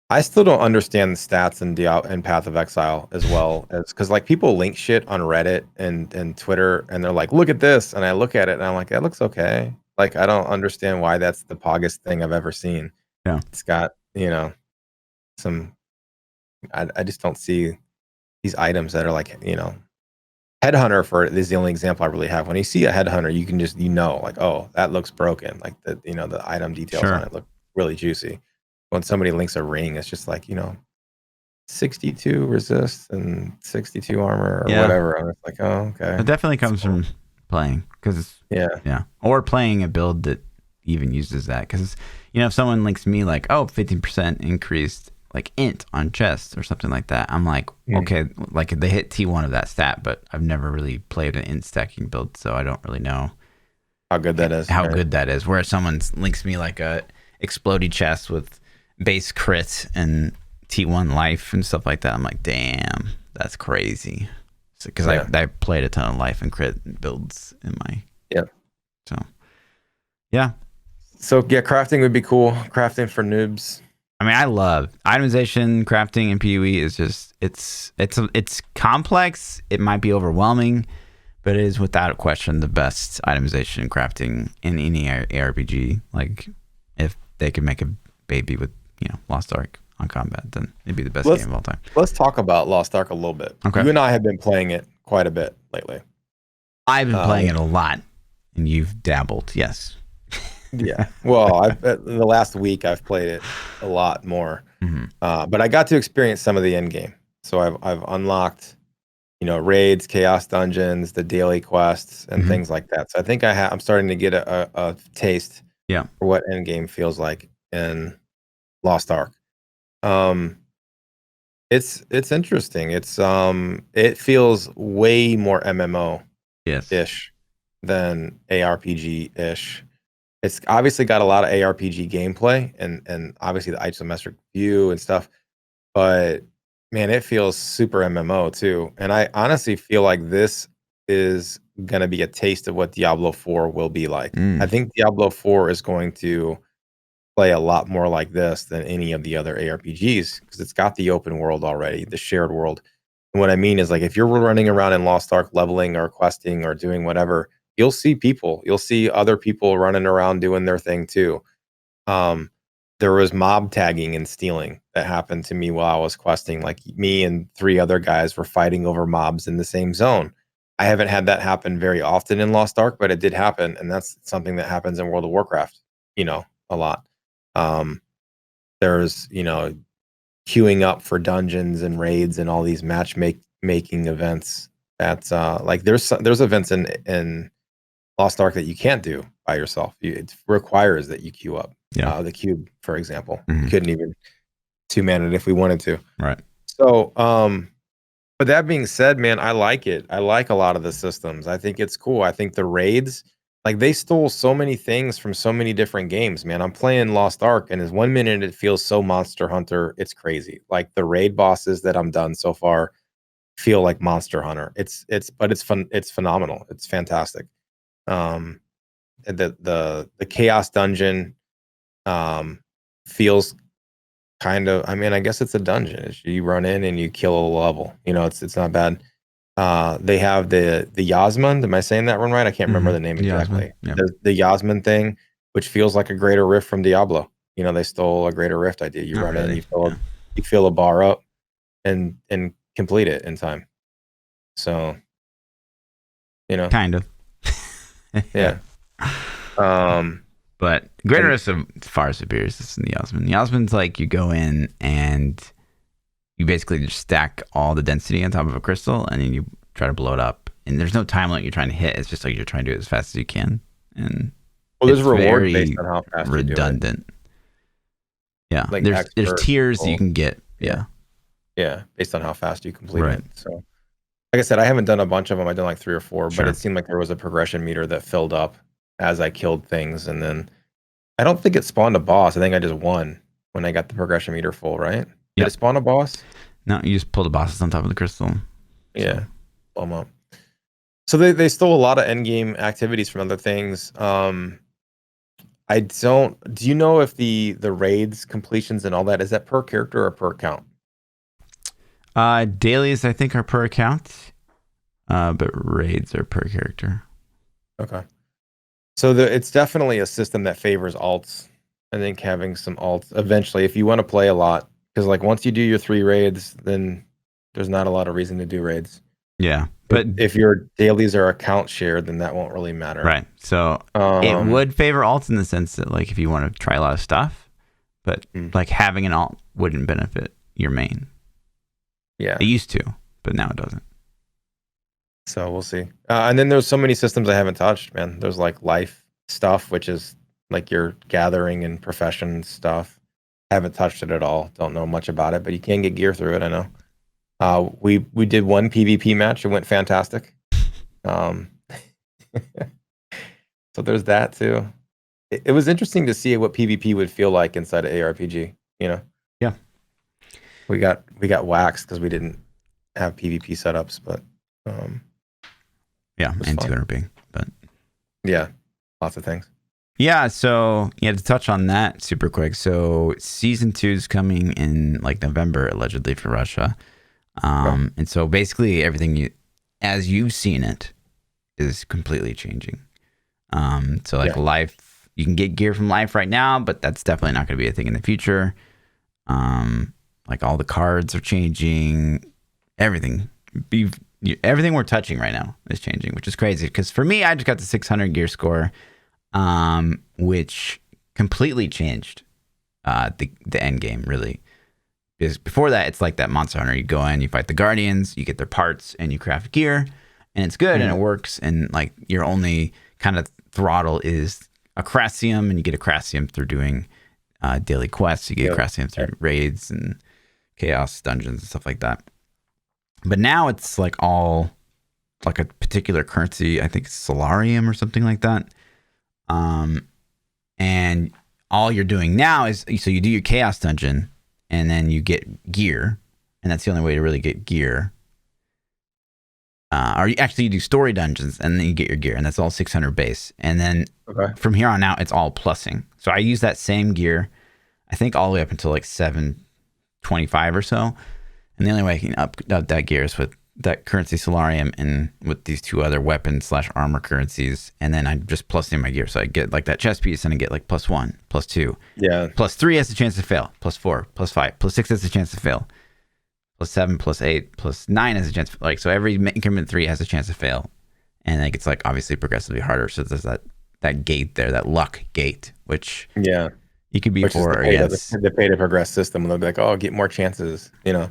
I still don't understand the stats in Path of Exile as well, as because like people link shit on Reddit and Twitter and they're like, look at this, and I look at it and I'm like, that looks okay. Like, I don't understand why that's the poggest thing I've ever seen. Yeah, it's got, you know, some. I just don't see these items that are like, you know, Headhunter is the only example I really have. When you see a Headhunter, you can just, you know, like, oh, that looks broken. Like the, you know, the item details on it look really juicy. When somebody links a ring, it's just like, you know, 62 resist and 62 armor or whatever. I'm just like, oh, okay. It definitely comes from playing, because or playing a build that even uses that. Because, you know, if someone links me like, oh, 15% increased like int on chests or something like that, I'm like, okay, like they hit T1 of that stat, but I've never really played an int stacking build, so I don't really know how good that is. Good that is. Where someone links me like a explodey chest with base crit and T1 life and stuff like that, I'm like, damn, that's crazy. Because I played a ton of life and crit builds in my so crafting would be cool. Crafting for noobs. I mean, I love itemization, crafting, and PoE is just it's complex. It might be overwhelming, but it is without a question the best itemization and crafting in any ARPG. Like, if they could make a baby with, you know, Lost Ark on combat, then it'd be the best game of all time. Let's talk about Lost Ark a little bit. Okay. You and I have been playing it quite a bit lately. I've been playing it a lot, and you've dabbled. Yes. Yeah. Well, the last week I've played it a lot more, but I got to experience some of the end game. So I've unlocked, raids, chaos dungeons, the daily quests, and things like that. So I think I'm starting to get a taste for what end game feels like in Lost Ark. It's interesting. It feels way more MMO ish than ARPG ish. It's obviously got a lot of ARPG gameplay and obviously the isometric view and stuff, but man, it feels super MMO too. And I honestly feel like this is going to be a taste of what Diablo 4 will be like. I think Diablo 4 is going to play a lot more like this than any of the other ARPGs because it's got the open world already, the shared world. And what I mean is, like, if you're running around in Lost Ark leveling or questing or doing whatever, you'll see other people running around doing their thing too. There was mob tagging and stealing that happened to me while I was questing. Like, me and 3 other guys were fighting over mobs in the same zone. I haven't had that happen very often in Lost Ark, but it did happen, and that's something that happens in World of Warcraft, a lot. There's, queuing up for dungeons and raids and all these making events. That's like there's events in Lost Ark that you can't do by yourself. It requires that you queue up. The cube, for example, couldn't even 2-man it if we wanted to. Right. So, but that being said, man, I like it. I like a lot of the systems. I think it's cool. I think the raids, like, they stole so many things from so many different games, man. I'm playing Lost Ark, and 1 minute it feels so Monster Hunter. It's crazy. Like, the raid bosses that I'm done so far feel like Monster Hunter. But it's fun. It's phenomenal. It's fantastic. The Chaos Dungeon feels kind of, I mean, I guess it's a dungeon. You run in and you kill a level. It's not bad. They have the Yasmin. Am I saying that one right? I can't remember the name exactly. The Yasmin thing, which feels like a Greater Rift from Diablo. They stole a Greater Rift idea. You run in, you fill a bar up, and complete it in time. So, kind of. Yeah. But Greater Rift is far superior to the Yasmin. Yasmin's like you go in and you basically just stack all the density on top of a crystal and then you try to blow it up. And there's no time limit you're trying to hit. It's just like you're trying to do it as fast as you can. And there's a reward based on how fast redundant. You do it. Yeah. Like there's tiers that you can get. Yeah. Yeah. Based on how fast you complete it. So, like I said, I haven't done a bunch of them. I've done like 3 or 4, but it seemed like there was a progression meter that filled up as I killed things. And then I don't think it spawned a boss. I think I just won when I got the progression meter full, right? Did it spawn a boss? No, you just pull the bosses on top of the crystal. Yeah. Blow them up. So they stole a lot of endgame activities from other things. Do you know if the raids, completions, and all that, is that per character or per account? Dailies, I think, are per account, but raids are per character. Okay. So it's definitely a system that favors alts. I think having some alts eventually, if you want to play a lot, because like once you do your 3 raids, then there's not a lot of reason to do raids. Yeah, but if your dailies are account shared, then that won't really matter. Right. So it would favor alts in the sense that, like, if you want to try a lot of stuff, but like having an alt wouldn't benefit your main. Yeah, it used to, but now it doesn't. So we'll see. And then there's so many systems I haven't touched, man. There's like life stuff, which is like your gathering and profession stuff. I haven't touched it at all. Don't know much about it, but you can get gear through it. I know. We did one PvP match. It went fantastic. So there's that too. It was interesting to see what PvP would feel like inside of ARPG. Yeah. We got waxed because we didn't have PvP setups, but and 200 ping, but yeah, lots of things. Yeah, so to touch on that super quick. So season 2 is coming in like November, allegedly, for Russia. And so basically everything as you've seen it is completely changing. So like life, you can get gear from life right now, but that's definitely not going to be a thing in the future. Like all the cards are changing, everything. everything we're touching right now is changing, which is crazy. Because for me, I just got the 600 gear score, which completely changed the end game, really. Because before that, it's like that Monster Hunter. You go in, you fight the Guardians, you get their parts, and you craft gear, and it's good and it works. And like your only kind of throttle is a Crassium, and you get a Crassium through doing daily quests. You get a Crassium through raids and chaos dungeons and stuff like that. But now it's like all like a particular currency. I think Solarium or something like that. And all you're doing now is, so you do your chaos dungeon and then you get gear, and that's the only way to really get gear. Or you do story dungeons and then you get your gear, and that's all 600 base. And then from here on out, it's all plussing. So I use that same gear, I think all the way up until like 725 or so. And the only way I can up that gear is with that currency Solarium and with these two other weapon/armor currencies. And then I'm just plussing my gear. So I get like that chest piece and I get like +1, +2. Yeah. +3 has a chance to fail. +4, +5, +6 has a chance to fail. +7, +8, +9 has a chance. Like, so every increment 3 has a chance to fail. And it gets like obviously progressively harder. So there's that gate there, that luck gate, which you could be for or against. The pay to progress system. They'll be like, oh, get more chances, you know?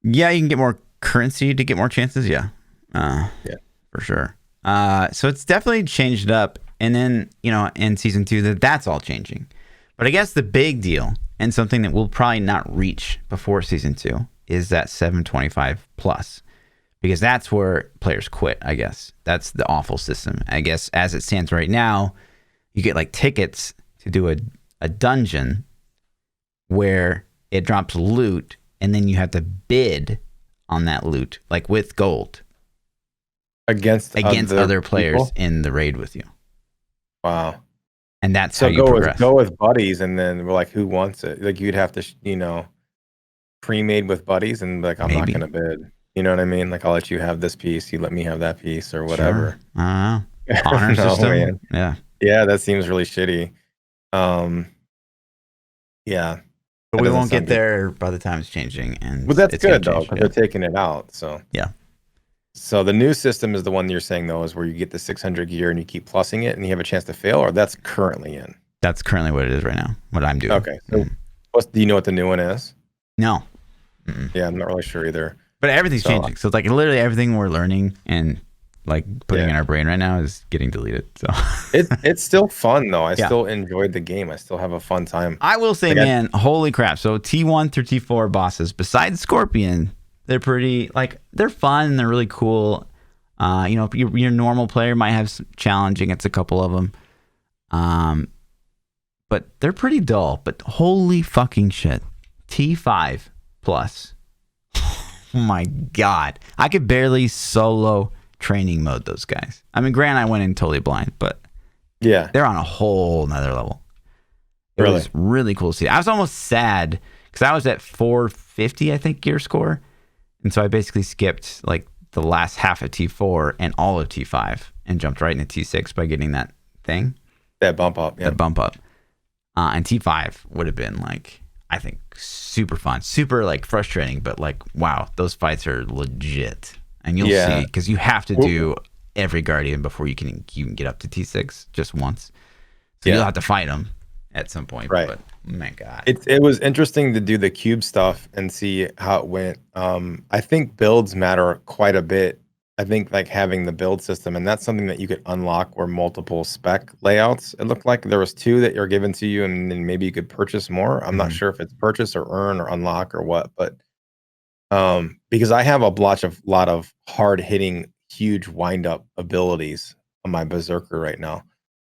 Yeah, you can get more currency to get more chances. Yeah, for sure. So it's definitely changed up. And then, in season 2, that's all changing. But I guess the big deal, and something that we'll probably not reach before season 2, is that 725 plus, because that's where players quit. I guess that's the awful system. I guess as it stands right now, you get like tickets to do a dungeon where it drops loot, and then you have to bid on that loot, like with gold, against other players people in the raid with you. Wow. And that's how you progress. Go with buddies, and then we're like, who wants it? Like, you'd have to, pre-made with buddies, and like, I'm not going to bid. You know what I mean? Like, I'll let you have this piece, you let me have that piece, or whatever. Sure. Honor system. Man. Yeah. Yeah, that seems really shitty. Yeah. But we won't get there by the time it's changing. But that's good, though, because they're taking it out. So yeah. So the new system is the one you're saying, though, is where you get the 600 gear and you keep plussing it and you have a chance to fail, or that's currently in? That's currently what it is right now, what I'm doing. Okay. So do you know what the new one is? No. Yeah, I'm not really sure either. But everything's changing. So it's like literally everything we're learning and like putting in our brain right now is getting deleted. So it's still fun, though. I still enjoyed the game. I still have a fun time. I will say, man, holy crap. So T1 through T4 bosses, besides Scorpion, they're pretty, like, they're fun and they're really cool. Your normal player might have some challenging. It's a couple of them. But they're pretty dull. But holy fucking shit. T5 plus. Oh my God. I could barely solo training mode those guys. I mean, granted, I went in totally blind, but yeah, they're on a whole nother level. It was really cool to see. I was almost sad because I was at 450, I think, gear score. And so I basically skipped like the last half of T4 and all of T5 and jumped right into T6 by getting that thing. That bump up. Yeah. That bump up. And T5 would have been like, I think, super fun, super like frustrating, but like, wow, those fights are legit. And you'll see, because you have to do every Guardian before you can get up to T6 just once. So you'll have to fight them at some point. Right. But my God. It was interesting to do the cube stuff and see how it went. I think builds matter quite a bit. I think like having the build system, and that's something that you could unlock, were multiple spec layouts. It looked like there was 2 that are given to you, and then maybe you could purchase more. I'm not sure if it's purchase or earn or unlock or what, but because I have a lot of hard hitting, huge wind up abilities on my berserker right now.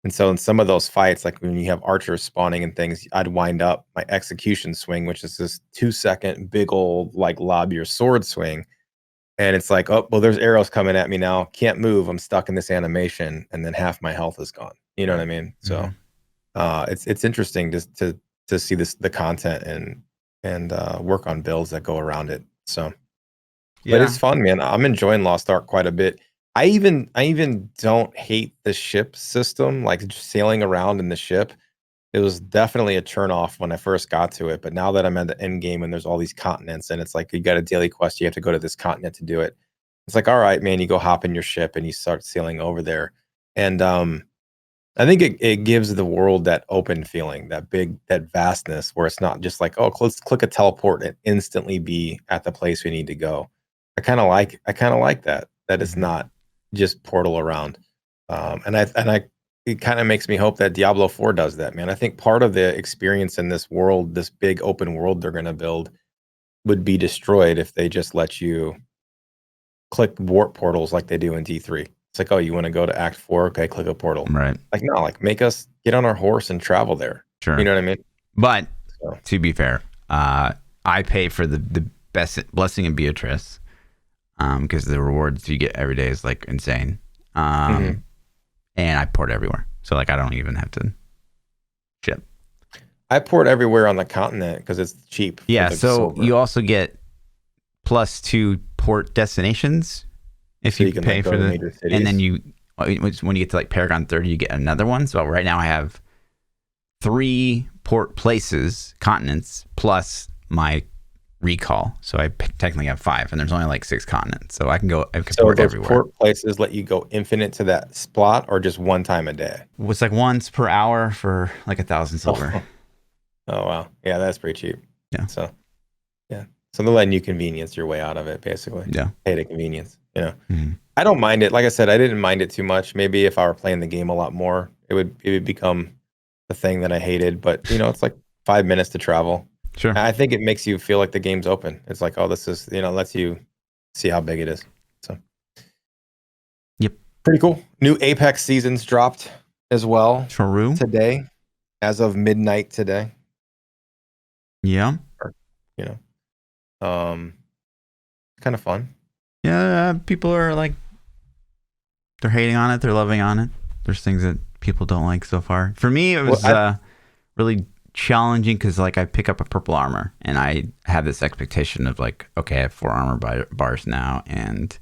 And so in some of those fights, like when you have archers spawning and things, I'd wind up my execution swing, which is this 2-second big old like lob your sword swing. And it's like, oh, well, there's arrows coming at me now. Can't move. I'm stuck in this animation, and then half my health is gone. You know what I mean? So it's interesting to see the content and work on builds that go around it. So but it's fun, man. I'm enjoying Lost Ark quite a bit. I even don't hate the ship system, like just sailing around in the ship. It was definitely a turn off when I first got to it, but now that I'm at the end game and there's all these continents and it's like you got a daily quest, you have to go to this continent to do it. It's like, all right, man, you go hop in your ship and you start sailing over there. And I think it gives the world that open feeling, that vastness, where it's not just like, oh, let's click a teleport and instantly be at the place we need to go. I kind of like that. That it's not just portal around. It kind of makes me hope that Diablo 4 does that, man. I think part of the experience in this world, this big open world they're going to build, would be destroyed if they just let you click warp portals like they do in D3. It's like, oh, you want to go to Act 4? Okay, click a portal. Right. Like, no, like make us get on our horse and travel there. Sure. You know what I mean? But to be fair, I pay for the best blessing of Beatrice because the rewards you get every day is like insane. And I port everywhere. So like I don't even have to ship. I port everywhere on the continent because it's cheap. Yeah, so silver. you also get +2 port destinations if So you can, pay like, for go to the, major cities. and then when you get to like Paragon 30, you get another one. So right now I have 3 port places, continents, plus my recall. So I technically have 5, and there's only like 6 continents. So I can so port those everywhere. port places let you go infinite to that spot, or just one time a day? It's like once per hour for like 1,000 silver. Oh wow, yeah, that's pretty cheap. Yeah. So they're letting you convenience your way out of it, basically. Yeah. Pay to convenience. I don't mind it. Like I said, I didn't mind it too much. Maybe if I were playing the game a lot more, it would become the thing that I hated. But it's like 5 minutes to travel. Sure. I think it makes you feel like the game's open. It's like, oh, this is, lets you see how big it is. So yep, pretty cool. New Apex seasons dropped as well. True. Today, as of midnight today. Yeah. Kind of fun. Yeah, people are like, they're hating on it, they're loving on it. There's things that people don't like so far. For me, it was really challenging because like I pick up a purple armor and I have this expectation of like, okay, I have 4 armor bars now and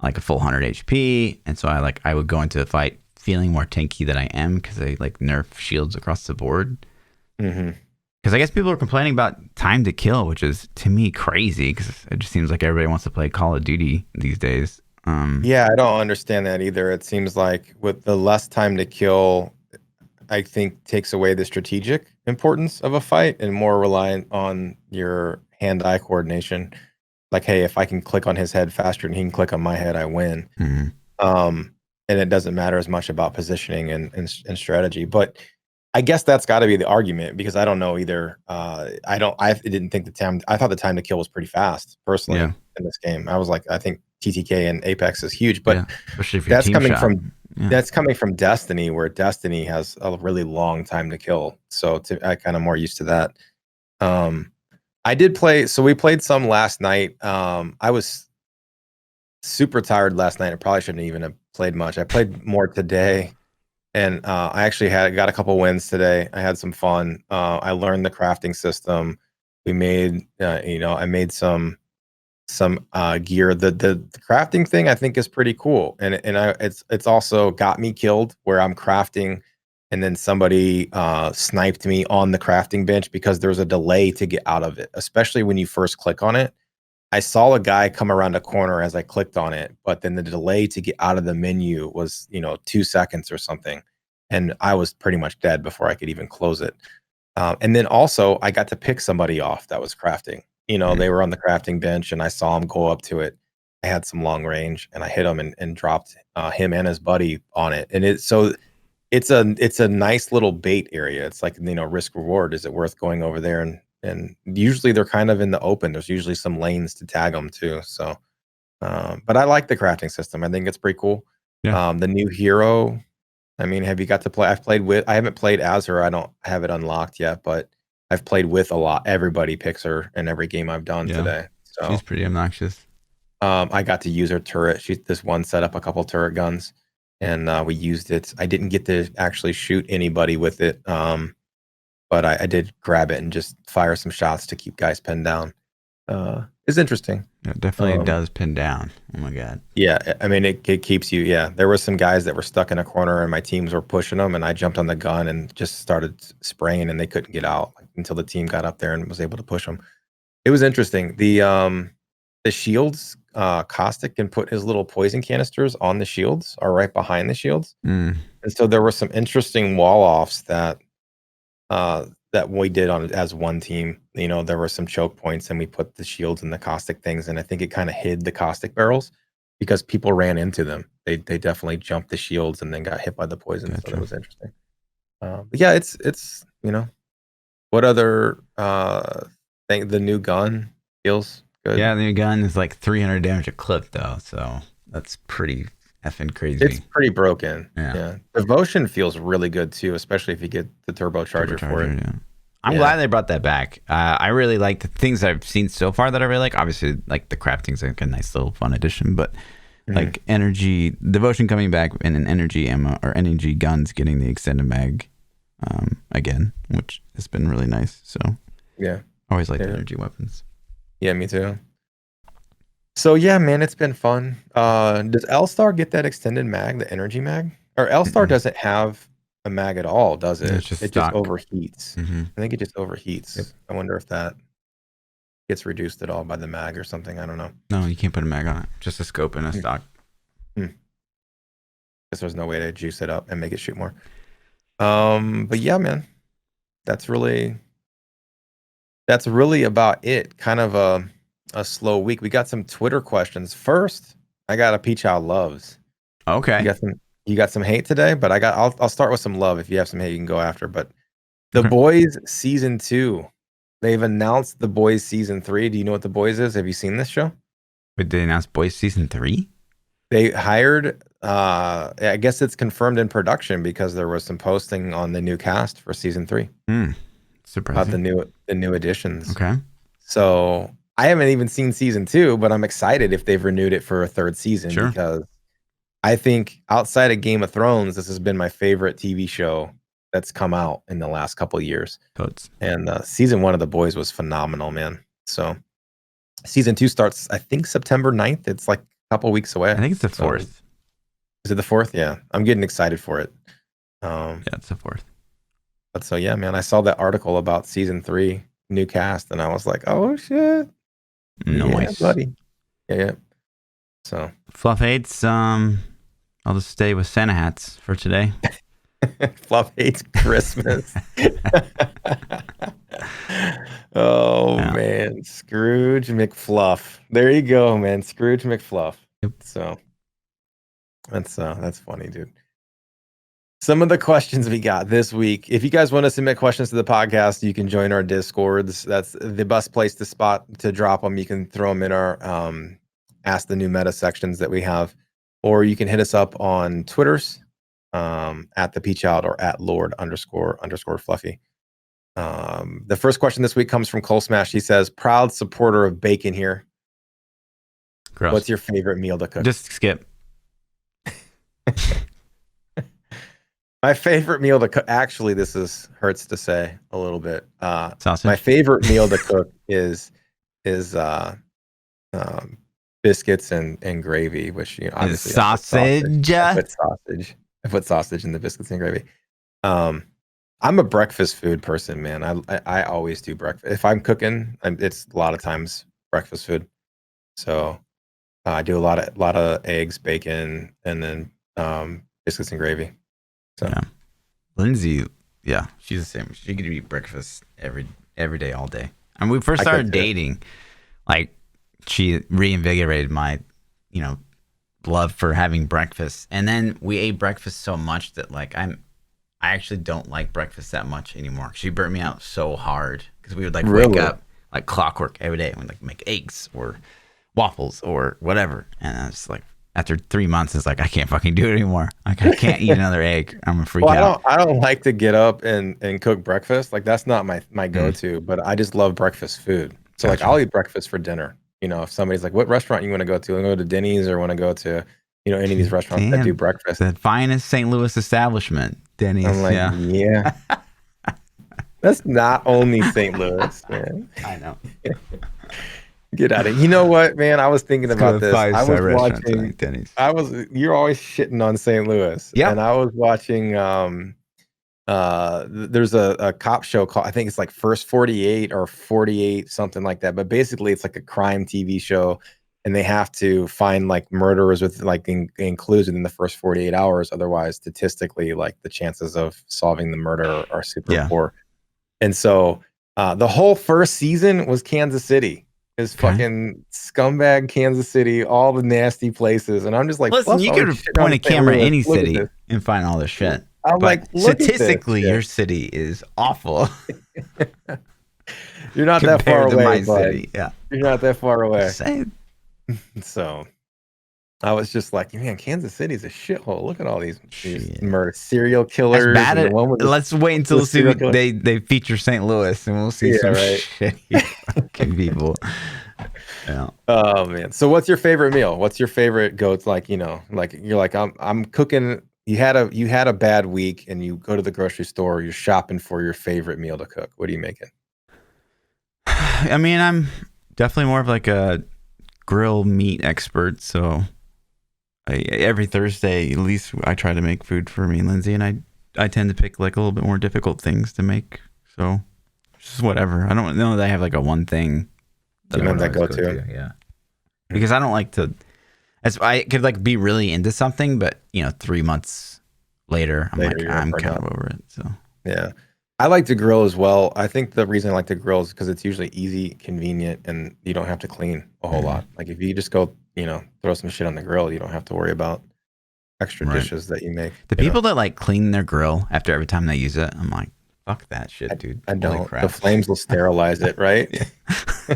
like a full 100 HP, and so I would go into the fight feeling more tanky than I am because I like nerf shields across the board. Because I guess people are complaining about time to kill, which is to me crazy because it just seems like everybody wants to play Call of Duty these days. Yeah, I don't understand that either. It seems like with the less time to kill, I think takes away the strategic importance of a fight and more reliant on your hand-eye coordination. Like, hey, if I can click on his head faster than he can click on my head, I win. And it doesn't matter as much about positioning and strategy. But I guess that's got to be the argument because I don't know either. I didn't think I thought the time to kill was pretty fast personally in this game. I was like, I think TTK and Apex is huge, but especially if that's coming shot. That's coming from Destiny, where Destiny has a really long time to kill. So I kind of more used to that. I did play. So we played some last night. I was super tired last night. I probably shouldn't even have played much. I played more today. And I actually got a couple wins today. I had some fun. I learned the crafting system. We made, I made some gear. The crafting thing I think is pretty cool, and it's also got me killed where I'm crafting, and then somebody sniped me on the crafting bench because there's a delay to get out of it, especially when you first click on it. I saw a guy come around a corner as I clicked on it, but then the delay to get out of the menu was, 2 seconds or something. And I was pretty much dead before I could even close it. And then also I got to pick somebody off that was crafting. They were on the crafting bench and I saw him go up to it. I had some long range and I hit him and dropped him and his buddy on it. And it's a nice little bait area. It's like, risk reward. Is it worth going over there? And usually they're kind of in the open. There's usually some lanes to tag them too. So, but I like the crafting system. I think it's pretty cool. Yeah. The new hero. I mean, have you got to play? I haven't played as her. I don't have it unlocked yet, but I've played with a lot. Everybody picks her in every game I've done today. So she's pretty obnoxious. I got to use her turret. This one set up a couple turret guns, and we used it. I didn't get to actually shoot anybody with it. But I did grab it and just fire some shots to keep guys pinned down. It's interesting. It definitely does pin down. Oh my god. Yeah, I mean it keeps you. Yeah, there were some guys that were stuck in a corner and my teams were pushing them, and I jumped on the gun and just started spraying, and they couldn't get out until the team got up there and was able to push them. It was interesting. the shields, Caustic can put his little poison canisters on the shields or right behind the shields. Mm. And so there were some interesting wall offs that we did on as one team. You know, there were some choke points and we put the shields and the Caustic things, and I think it kind of hid the Caustic barrels because people ran into them. They definitely jumped the shields and then got hit by the poison. Gotcha. So that was interesting. But yeah, it's you know, what other thing? The new gun feels good. Yeah, the new gun is like 300 damage a clip though, so that's pretty effing crazy. It's pretty broken. Yeah. Devotion feels really good too, especially if you get the turbocharger for it. Yeah. I'm glad they brought that back. I really like the things I've seen so far that I really like. Obviously, like the crafting's like a nice little fun addition, but like energy devotion coming back and an energy ammo or energy guns getting the extended mag again, which has been really nice. So yeah, always like energy weapons. Yeah, me too. So yeah, man, it's been fun. Does L-Star get that extended mag, the energy mag? Or L-Star doesn't have a mag at all, does it? It's just it stock. just overheats. I think it just overheats. Yep. I wonder if that gets reduced at all by the mag or something. I don't know. No, you can't put a mag on it. Just a scope and a stock. Guess there's no way to juice it up and make it shoot more. But yeah, man, that's really about it. Kind of a slow week. We got some Twitter questions. First, I got a ThaPChild loves. Okay. You got some hate today, but I'll start with some love. If you have some hate, you can go after. But The Boys season 2, they've announced The Boys season 3. Do you know what The Boys is? Have you seen this show? Wait, they announced Boys season 3? They hired. I guess it's confirmed in production because there was some posting on the new cast for season 3. Surprising. About the new additions. Okay. So I haven't even seen season 2, but I'm excited if they've renewed it for a third season because I think outside of Game of Thrones, this has been my favorite TV show that's come out in the last couple of years. And season 1 of The Boys was phenomenal, man. So season 2 starts, I think, September 9th. It's like a couple weeks away. I think it's the 4th. Is it the 4th? Yeah. I'm getting excited for it. Yeah, it's the 4th. But so, yeah, man, I saw that article about season 3, new cast, and I was like, oh, shit. Nice. Yeah, buddy. Yeah. So Fluff hates, I'll just stay with Santa hats for today. Fluff hates Christmas. Man, Scrooge McFluff. There you go, man. Scrooge McFluff. Yep. So that's funny, dude. Some of the questions we got this week. If you guys want to submit questions to the podcast, you can join our Discords. That's the best place to drop them. You can throw them in our Ask the New Meta sections that we have, or you can hit us up on Twitters at ThaPChild or at Lord__Fluffy. The first question this week comes from Cole Smash. He says, proud supporter of bacon here. Gross. What's your favorite meal to cook? Just skip. My favorite meal to cook, actually, hurts to say a little bit. Sausage. My favorite meal to cook is biscuits and gravy, which obviously sausage. I put sausage in the biscuits and gravy. I'm a breakfast food person, man. I always do breakfast. If I'm cooking, it's a lot of times breakfast food. So I do a lot of eggs, bacon, and then biscuits and gravy. So yeah. Lindsay, she's the same. She could eat breakfast every day, all day. And when we first started dating, like she reinvigorated my, love for having breakfast. And then we ate breakfast so much that like I actually don't like breakfast that much anymore. She burnt me out so hard because we would like wake up like clockwork every day and we'd like make eggs or waffles or whatever. And I was like, after 3 months, it's like I can't fucking do it anymore. Like I can't eat another egg. I'm gonna freak out. I don't like to get up and cook breakfast. Like that's not my go-to. But I just love breakfast food. So like I'll eat breakfast for dinner. If somebody's like, "What restaurant you want to go to?" I go to Denny's or want to go to any of these restaurants that do breakfast. The finest St. Louis establishment, Denny's. I'm like, yeah. That's not only St. Louis, man. I know. Get out of here. You know what, man? I was thinking about this. I was watching Denny's. You're always shitting on St. Louis. Yeah. And I was watching there's a cop show called, I think it's like First 48 or 48 something like that, but basically it's like a crime TV show, and they have to find like murderers with like clues within the first 48 hours. Otherwise, statistically, like the chances of solving the murder are super poor. And so the whole first season was Kansas City. Is fucking scumbag Kansas City, all the nasty places, and I'm just like, listen, you could point a camera in any city and find all this shit. I'm like, statistically, your city is awful. You're not that far away, my city. Yeah, you're not that far away. Same. So I was just like, man, Kansas City's a shithole. Look at all these murder serial killers. Let's wait until they feature St. Louis, and we'll see some shitty fucking people. Yeah. Oh man. So what's your favorite meal? What's your favorite go-to? Like, you know, like you're like, I'm cooking. You had a bad week, and you go to the grocery store. You're shopping for your favorite meal to cook. What are you making? I mean, I'm definitely more of like a grill meat expert. So every Thursday, at least, I try to make food for me and Lindsay, and I tend to pick like a little bit more difficult things to make. So just whatever. I don't know that I have like a one thing that I go to. Yeah, because I don't like to. I could like be really into something, but 3 months later, I'm kind of over it. So yeah, I like to grill as well. I think the reason I like to grill is because it's usually easy, convenient, and you don't have to clean a whole lot. Like if you just go, throw some shit on the grill, you don't have to worry about extra dishes that you make. The people that like clean their grill after every time they use it, I'm like, fuck that shit, dude. I don't. The flames will sterilize it, right?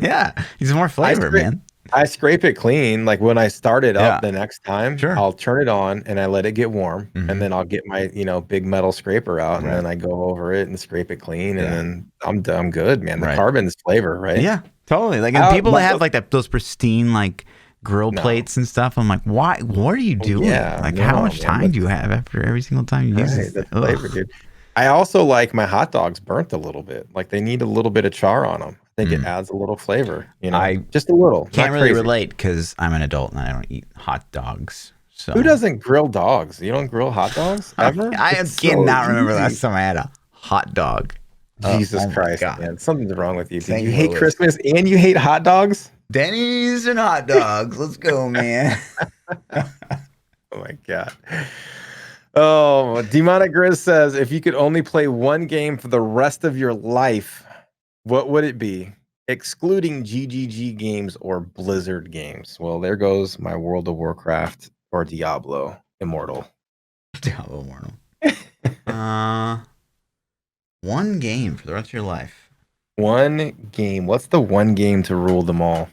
Yeah, it's more flavor, man. I scrape it clean. Like when I start it up the next time, I'll turn it on and I let it get warm, and then I'll get my big metal scraper out, and then I go over it and scrape it clean, and then I'm good, man. The carbon's flavor, right? Yeah, totally. Like, and people that have like those pristine like grill plates and stuff, I'm like, why? What are you doing? How much time do you have after every single time you use it? That's flavor, dude. I also like my hot dogs burnt a little bit. Like they need a little bit of char on them. I think it adds a little flavor, just a little. Can't really relate because I'm an adult and I don't eat hot dogs. So who doesn't grill dogs? You don't grill hot dogs ever? I cannot remember the last time I had a hot dog. Jesus Christ, man. Something's wrong with you. You hate Christmas and you hate hot dogs? Denny's and hot dogs. Let's go, man. Oh my God. Oh, Demonic Grizz says, if you could only play one game for the rest of your life, what would it be? Excluding GGG games or Blizzard games. Well, there goes my World of Warcraft or Diablo Immortal. Diablo Immortal. One game for the rest of your life. One game. What's the one game to rule them all?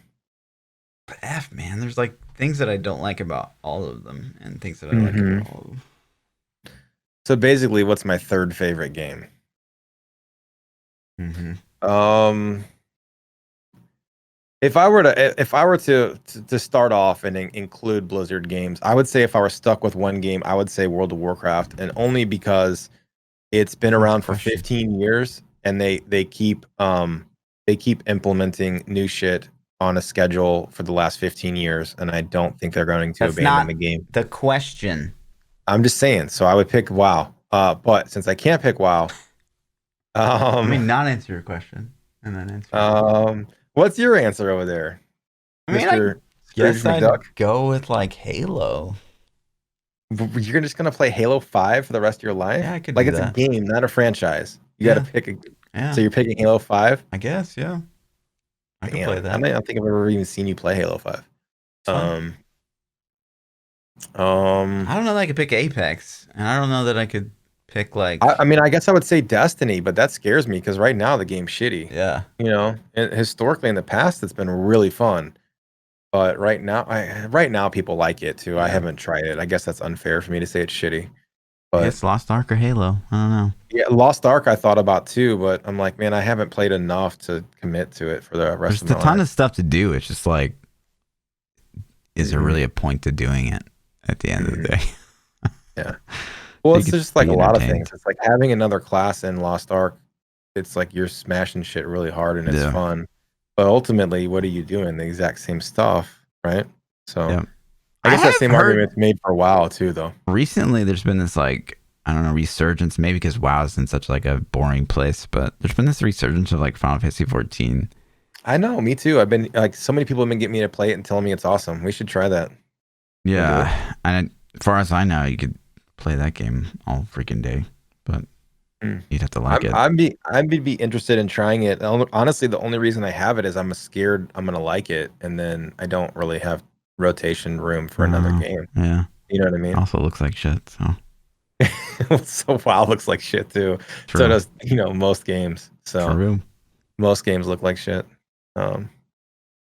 Man. There's like things that I don't like about all of them and things that I like about all of them. So basically, what's my third favorite game? If I were to start off and include Blizzard games, I would say if I were stuck with one game, I would say World of Warcraft, and only because it's been around for 15 years and they keep implementing new shit on a schedule for the last 15 years, and I don't think they're going to abandon the game. The question. I'm just saying. So I would pick WoW, but since I can't pick WoW, not answer your question and then answer. What's your answer over there, Mr. I guess I'd go with like Halo. You're just gonna play Halo 5 for the rest of your life? Yeah, I could. Like it's a game, not a franchise. You got to pick So you're picking Halo 5? I guess, yeah. I can play that. I don't think I've ever even seen you play Halo 5. I don't know that I could pick Apex, and I don't know that I could pick like. I mean, I guess I would say Destiny, but that scares me because right now the game's shitty. Yeah. Historically in the past it's been really fun, but right now people like it too. Yeah. I haven't tried it. I guess that's unfair for me to say it's shitty. But it's Lost Ark or Halo. I don't know. Yeah, Lost Ark I thought about too, but I'm like, man, I haven't played enough to commit to it for the rest of my life. There's a ton of stuff to do. It's just like, is there really a point to doing it at the end of the day? Yeah. Well, it's just like a lot of things. It's like having another class in Lost Ark. It's like you're smashing shit really hard and it's fun. But ultimately, what are you doing? The exact same stuff, right? So I guess that same argument's made for WoW too, though. Recently, there's been this like, I don't know, resurgence, maybe because WoW's in such like a boring place, but there's been this resurgence of like Final Fantasy 14. I know, me too. I've been like, so many people have been getting me to play it and telling me it's awesome. We should try that. We'll do it. Yeah, and as far as I know, you could play that game all freaking day, but you'd have to like it. I'd be interested in trying it. Honestly, the only reason I have it is I'm scared I'm gonna like it, and then I don't really have rotation room for another game. Yeah, you know what I mean. Also looks like shit. So so WoW looks like shit too. True. So does most games. So True. Most games look like shit. Yeah,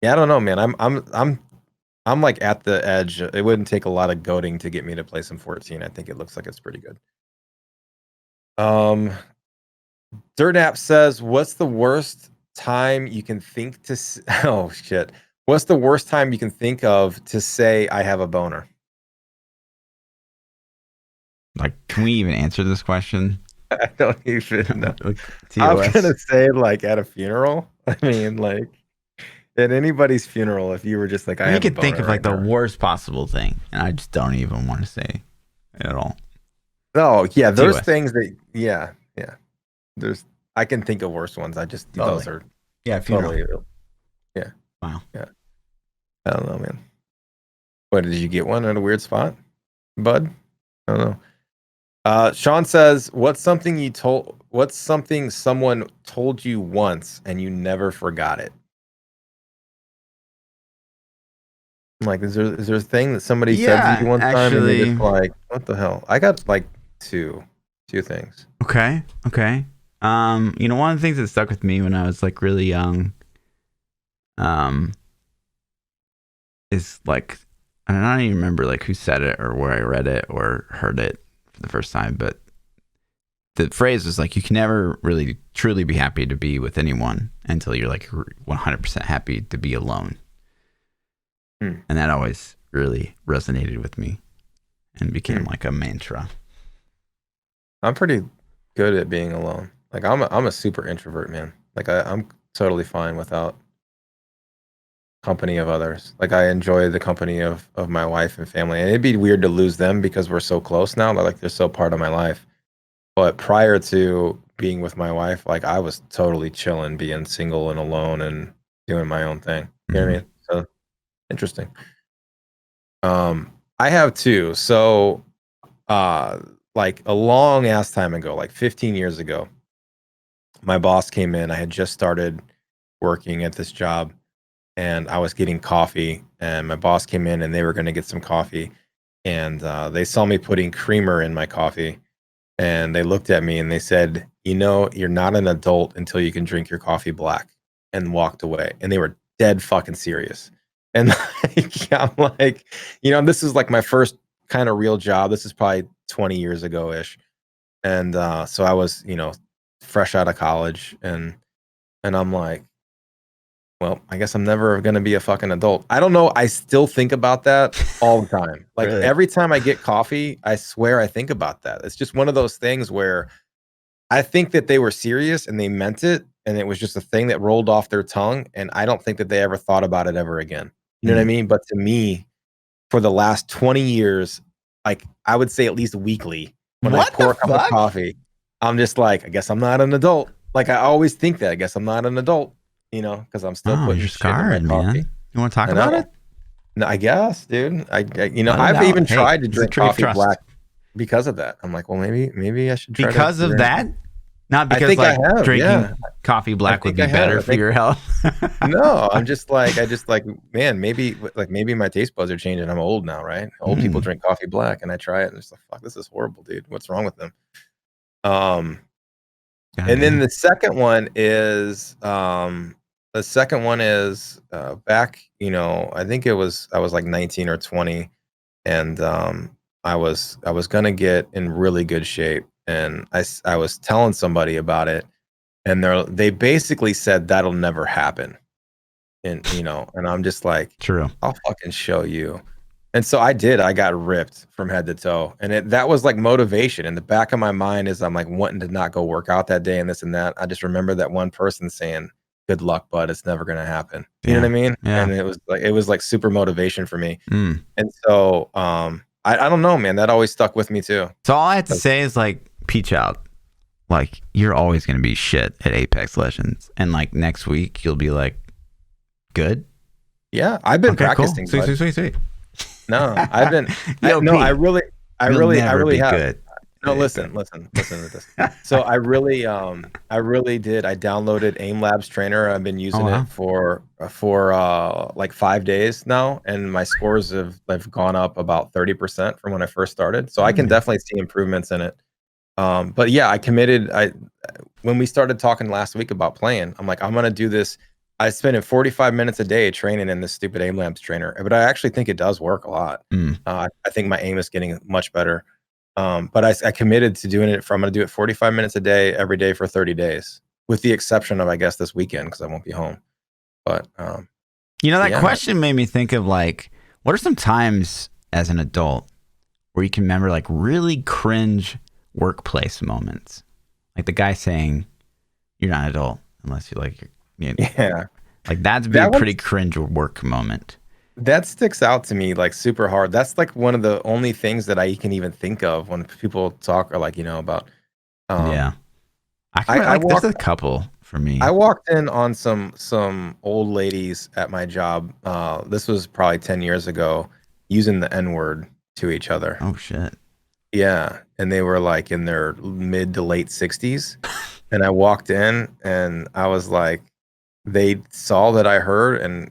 I don't know, man. I'm like at the edge. It wouldn't take a lot of goading to get me to play some 14. I think it looks like it's pretty good. Dirtap says, "What's the worst time you can think to?" Oh shit! What's the worst time you can think of to say I have a boner? Like, can we even answer this question? I don't even know. Like, I'm gonna say like at a funeral. I mean, like at anybody's funeral, if you were just like, I could think of like the worst possible thing, and I just don't even want to say it at all. Oh yeah, there's things that yeah. I can think of worse ones. I just those are funeral. Totally, yeah. Wow. Yeah. I don't know, man. What, did you get one at a weird spot, bud? I don't know. Sean says, what's something someone told you once and you never forgot it? I'm like, is there a thing that somebody said to you one time and you're just like, what the hell? I got like two things. Okay. One of the things that stuck with me when I was like really young, is like, I don't even remember like who said it or where I read it or heard it for the first time, but the phrase was like, you can never really truly be happy to be with anyone until you're like 100% happy to be alone. And that always really resonated with me and became like a mantra. I'm pretty good at being alone. Like I'm a super introvert, man. Like I'm totally fine without company of others. Like I enjoy the company of my wife and family, and it'd be weird to lose them because we're so close now. Like they're so part of my life. But prior to being with my wife, like I was totally chilling, being single and alone and doing my own thing. You know what I mean? So interesting. I have two. So like a long ass time ago, like 15 years ago, my boss came in. I had just started working at this job and I was getting coffee, and my boss came in and they were going to get some coffee, and they saw me putting creamer in my coffee, and they looked at me and they said, you're not an adult until you can drink your coffee black, and walked away. And they were dead fucking serious. And like, I'm like, this is like my first kind of real job. This is probably 20 years ago ish. And so I was, fresh out of college, and I'm like, well, I guess I'm never going to be a fucking adult. I don't know. I still think about that all the time. Like Really? Every time I get coffee, I swear I think about that. It's just one of those things where I think that they were serious and they meant it, and it was just a thing that rolled off their tongue. And I don't think that they ever thought about it ever again. You know what I mean? But to me, for the last 20 years, like I would say at least weekly, when I pour a cup of coffee, I'm just like, I guess I'm not an adult. Like I always think that. I guess I'm not an adult. Because I'm still putting you're shit in my scarred, coffee. man. You want to talk about it? No, I guess, dude. I've even tried to drink coffee black because of that. I'm like, well, maybe I should try because of that. Not because like drinking coffee black would be better for your health. No, I'm just like, man, maybe my taste buds are changing. I'm old now, right? Old people drink coffee black, and I try it, and it's like, fuck, this is horrible, dude. What's wrong with them? And then the second one is back, I think I was like 19 or 20, and I was gonna get in really good shape, and I was telling somebody about it, and they basically said that'll never happen, and and I'm just like, true, I'll fucking show you. And so I did. I got ripped from head to toe, and that was like motivation. In the back of my mind is I'm like wanting to not go work out that day and this and that. I just remember that one person saying, "Good luck, bud. It's never gonna happen." You know what I mean? Yeah. And it was like super motivation for me. And so I don't know, man. That always stuck with me too. So all I have to say is like, PChild, like you're always gonna be shit at Apex Legends, and like next week you'll be like good. Yeah, I've been practicing. Cool. Sweet. No, I've been. Yo, I Pete, really have. good. No, listen to this. So I really did. I downloaded Aim Labs Trainer. I've been using it for like 5 days now, and my scores have gone up about 30% from when I first started. So I can definitely see improvements in it. But yeah, I committed. When we started talking last week about playing, I'm like, I'm gonna do this. I spend 45 minutes a day training in this stupid Aim Labs Trainer, but I actually think it does work a lot. I think my aim is getting much better. But I committed to doing it. I'm going to do it 45 minutes a day, every day for 30 days, with the exception of, I guess, this weekend because I won't be home. But that question made me think of like, what are some times as an adult where you can remember like really cringe workplace moments, like the guy saying, "You're not an adult unless you like." Yeah, like that's a pretty cringe work moment. That sticks out to me like super hard. That's like one of the only things that I can even think of when people talk or like, about. I there's a couple for me. I walked in on some old ladies at my job. This was probably 10 years ago, using the N-word to each other. Oh shit. Yeah, and they were like in their mid to late 60s, and I walked in and I was like, they saw that I heard, and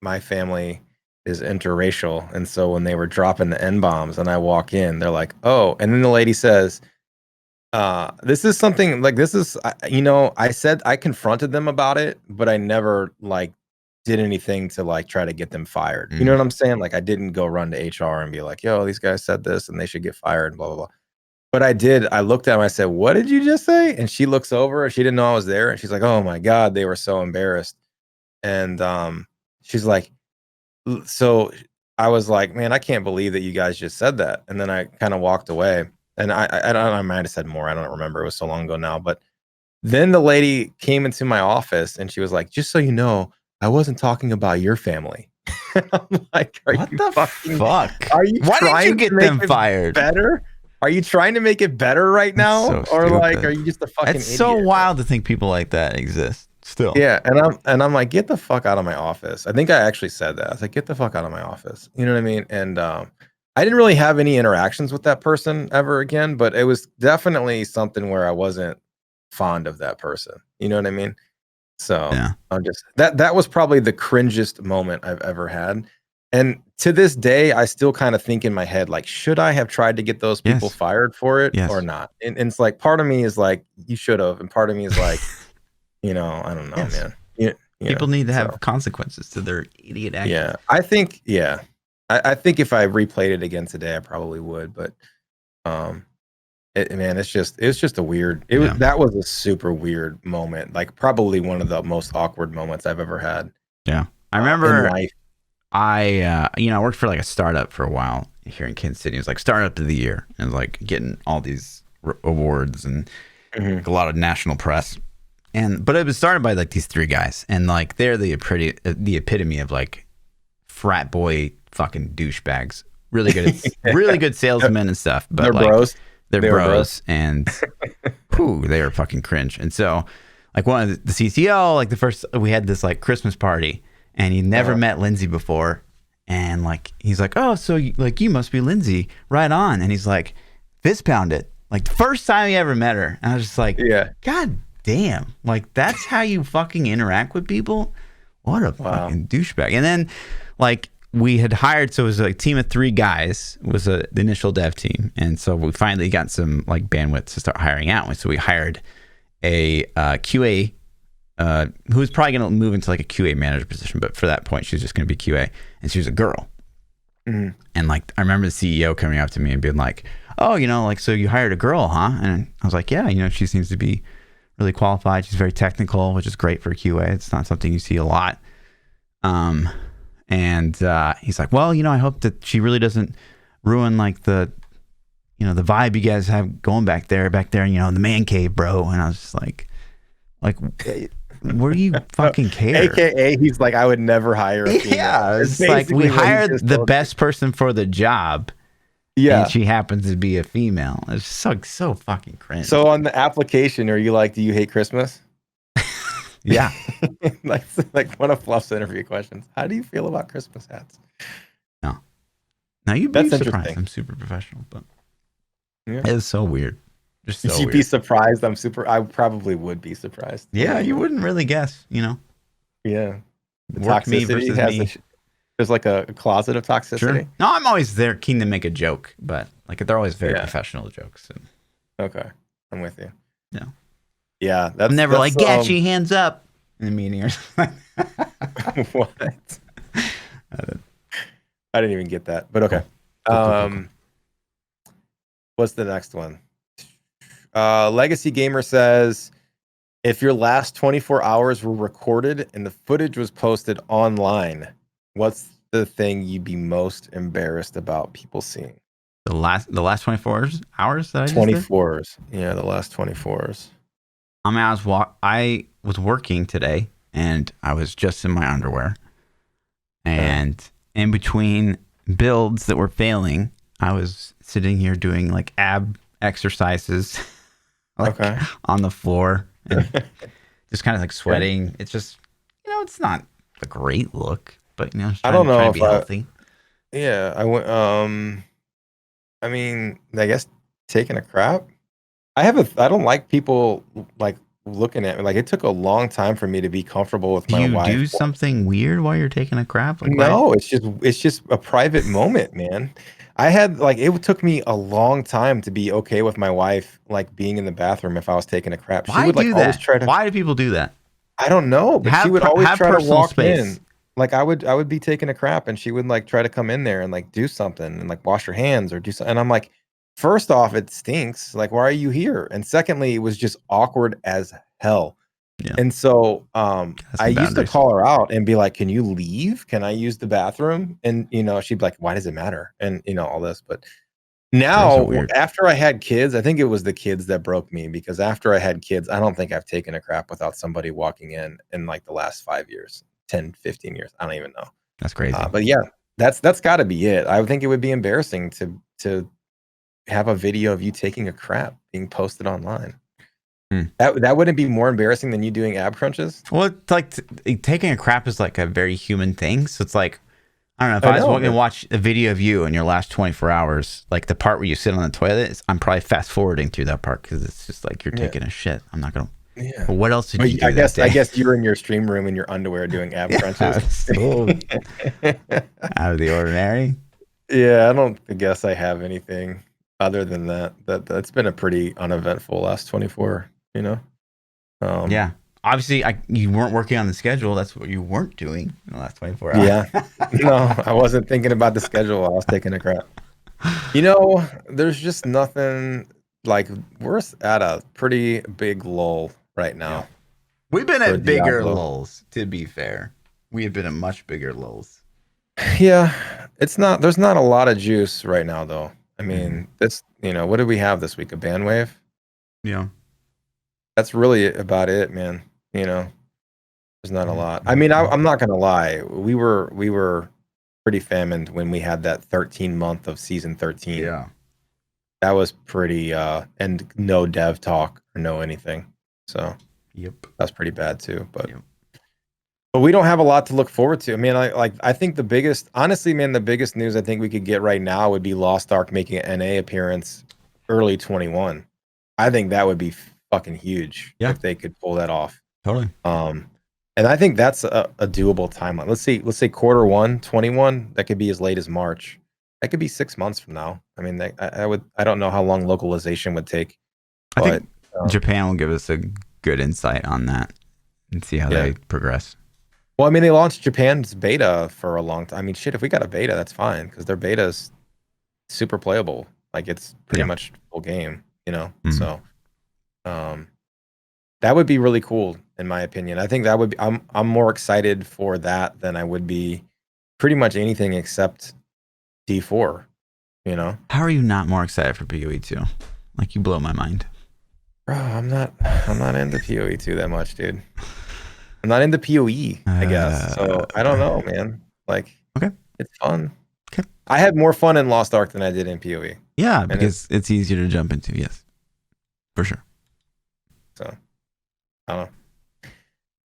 my family is interracial, and so when they were dropping the N-bombs and I walk in, they're like, "Oh," and then the lady says, "This is something like this is." I said I confronted them about it, but I never like did anything to like try to get them fired. You know what I'm saying? Like I didn't go run to HR and be like, "Yo, these guys said this and they should get fired," and blah blah blah. But I did. I looked at him. I said, "What did you just say?" And she looks over. She didn't know I was there, and she's like, "Oh my god," they were so embarrassed. And she's like, so I was like, "Man, I can't believe that you guys just said that." And then I kind of walked away. And I don't know, I might have said more. I don't remember. It was so long ago now. But then the lady came into my office and she was like, "Just so you know, I wasn't talking about your family." I'm like, what the fuck? Are you Why trying didn't you get them fired? Better? Are you trying to make it better right now? So or stupid. like, are you just a fucking idiot? It's so wild to think people like that exist still. Yeah, and I'm like, get the fuck out of my office. I think I actually said that. I was like, get the fuck out of my office. You know what I mean? And I didn't really have any interactions with that person ever again, but it was definitely something where I wasn't fond of that person. You know what I mean? So yeah. I'm just that was probably the cringest moment I've ever had. And to this day, I still kind of think in my head, like, should I have tried to get those people fired for it or not? And it's like, part of me is like, you should have. And part of me is like, I don't know, man. People need to have consequences to their idiot actions. Yeah, I think, I think if I replayed it again today, I probably would. But, it's just a weird, that was a super weird moment. Like probably one of the most awkward moments I've ever had. Yeah. I remember I worked for like a startup for a while here in Kansas City. It was like startup of the year, and like getting all these awards and like a lot of national press. But it was started by like these three guys, and like they're the epitome of like frat boy fucking douchebags. Really good, really good salesmen and stuff. But they're like, bros. They're bros, and they are fucking cringe. And so, like one of the CTO, like we had this like Christmas party. And he never met Lindsay before. And like, he's like, "Oh, so you must be Lindsay. Right on." And he's like, fist pound it. Like the first time he ever met her. And I was just like, God damn. Like that's how you fucking interact with people? What a fucking douchebag. And then like we had hired, so it was like a team of 3 guys was the initial dev team. And so we finally got some like bandwidth to start hiring out. And so we hired a QA who was probably going to move into like a QA manager position, but for that point she was just going to be QA, and she was a girl. And like I remember the CEO coming up to me and being like, "Oh, like so you hired a girl, huh?" And I was like, "Yeah, she seems to be really qualified. She's very technical, which is great for QA. It's not something you see a lot." And he's like, "Well, I hope that she really doesn't ruin like the the vibe you guys have going back there, in the man cave, bro." And I was just like What do you fucking care? AKA, he's like, I would never hire a female. Yeah, it's like we hired the best person for the job. Yeah. And she happens to be a female. It's so fucking cringe. So on the application, are you like, do you hate Christmas? Yeah. like one of Fluff's interview questions. How do you feel about Christmas hats? No. Now you'd be That's surprised. interesting. I'm super professional, but yeah. it's so weird. Just so You'd weird. be surprised. I probably would be surprised. Yeah, you wouldn't really guess, you know. Yeah. The Work me toxicity versus me. There's like a closet of toxicity. Sure. No, I'm always there keen to make a joke, but like they're always very professional jokes. And... Okay. I'm with you. Yeah. Yeah. I'm never like, get your hands up in a meeting or something. What? I didn't even get that, but okay. Cool. What's the next one? Legacy Gamer says, if your last 24 hours were recorded and the footage was posted online, what's the thing you'd be most embarrassed about people seeing? The last 24 hours that I just 24s. Yeah, the last 24s. I mean, I was working today and I was just in my underwear. And in between builds that were failing, I was sitting here doing like ab exercises on the floor and just kind of like sweating. It's just, it's not a great look, but I don't know to if be healthy. Yeah, I went. I mean, I guess taking a crap. I don't like people like looking at me. Like it took a long time for me to be comfortable with my wife. Do you do something weird while you're taking a crap? Like, no, it's just a private moment, man. I had like it took me a long time to be okay with my wife like being in the bathroom if I was taking a crap. Why she would like always try to. Why do people do that? I don't know, but she would always try to walk in. Like I would be taking a crap and she would like try to come in there and like do something and like wash her hands or do something. And I'm like, first off, it stinks. Like, why are you here? And secondly, it was just awkward as hell. Yeah. And so I used to call her out and be like, can you leave? Can I use the bathroom? And she'd be like, why does it matter? And all this. But now after I had kids, I think it was the kids that broke me, because after I had kids, I don't think I've taken a crap without somebody walking in like the last 5 years. 10, 15 years. I don't even know. That's crazy. But yeah, that's got to be it. I would think it would be embarrassing to have a video of you taking a crap being posted online. That wouldn't be more embarrassing than you doing ab crunches? Well, it's like taking a crap is like a very human thing. So it's like, I don't know, if I was going to watch a video of you in your last 24 hours, like the part where you sit on the toilet, I'm probably fast forwarding through that part because it's just like you're taking a shit. I'm not going to. Yeah. Well, what else did you do? I guess you were in your stream room in your underwear doing ab crunches. So out of the ordinary. Yeah, I guess I have anything other than that. That's been a pretty uneventful last 24. Yeah. Obviously, you weren't working on the schedule. That's what you weren't doing in the last 24 hours. Yeah. No, I wasn't thinking about the schedule. I was taking a crap. There's just nothing. Like we're at a pretty big lull right now. Yeah. We've been at bigger lulls, to be fair. We have been at much bigger lulls. Yeah. There's not a lot of juice right now though. I mean, what did we have this week? A Banwave? Yeah. That's really about it, man. There's not a lot. I mean, I'm not gonna lie. We were pretty famined when we had that 13 month of season 13. Yeah. That was pretty and no dev talk or no anything. So that's pretty bad too. But we don't have a lot to look forward to. I mean, I think the biggest news I think we could get right now would be Lost Ark making an NA appearance early 21. I think that would be fucking huge if they could pull that off. Totally. And I think that's a doable timeline. Let's say quarter 1, 21. That could be as late as March. That could be 6 months from now. I mean, I don't know how long localization would take. I think Japan will give us a good insight on that and see how they progress. Well, I mean, they launched Japan's beta for a long time. I mean, shit, if we got a beta, that's fine because their beta is super playable. Like it's pretty much full game, So, that would be really cool in my opinion. I think that would be. I'm more excited for that than I would be pretty much anything except D4. How are you not more excited for POE 2? Like you blow my mind. Bro, I'm not into POE 2 that much, dude. I'm not into POE, I guess. So I don't know, man. Like, Okay. it's fun. Okay. I had more fun in Lost Ark than I did in POE. Yeah, And because it's easier to jump into. Yes, for sure. So I don't know.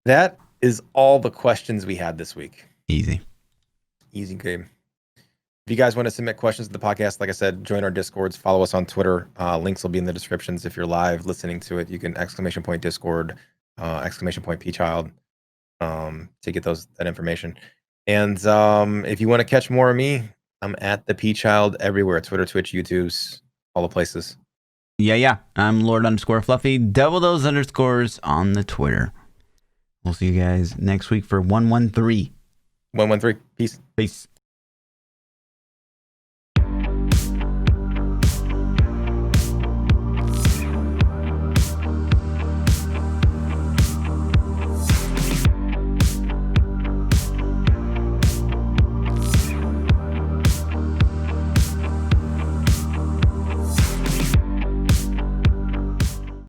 That is all the questions we had this week. Easy game. If you guys want to submit questions to the podcast, like I said, join our Discords, follow us on Twitter. Links will be in the descriptions. If you're live listening to it, you can ! Discord, ! PChild, to get that information. And if you want to catch more of me, I'm at ThaPChild everywhere: Twitter, Twitch, YouTube's, all the places. Yeah. I'm Lord_Fluffy. Double those underscores on the Twitter. We'll see you guys next week for 113. 113. Peace.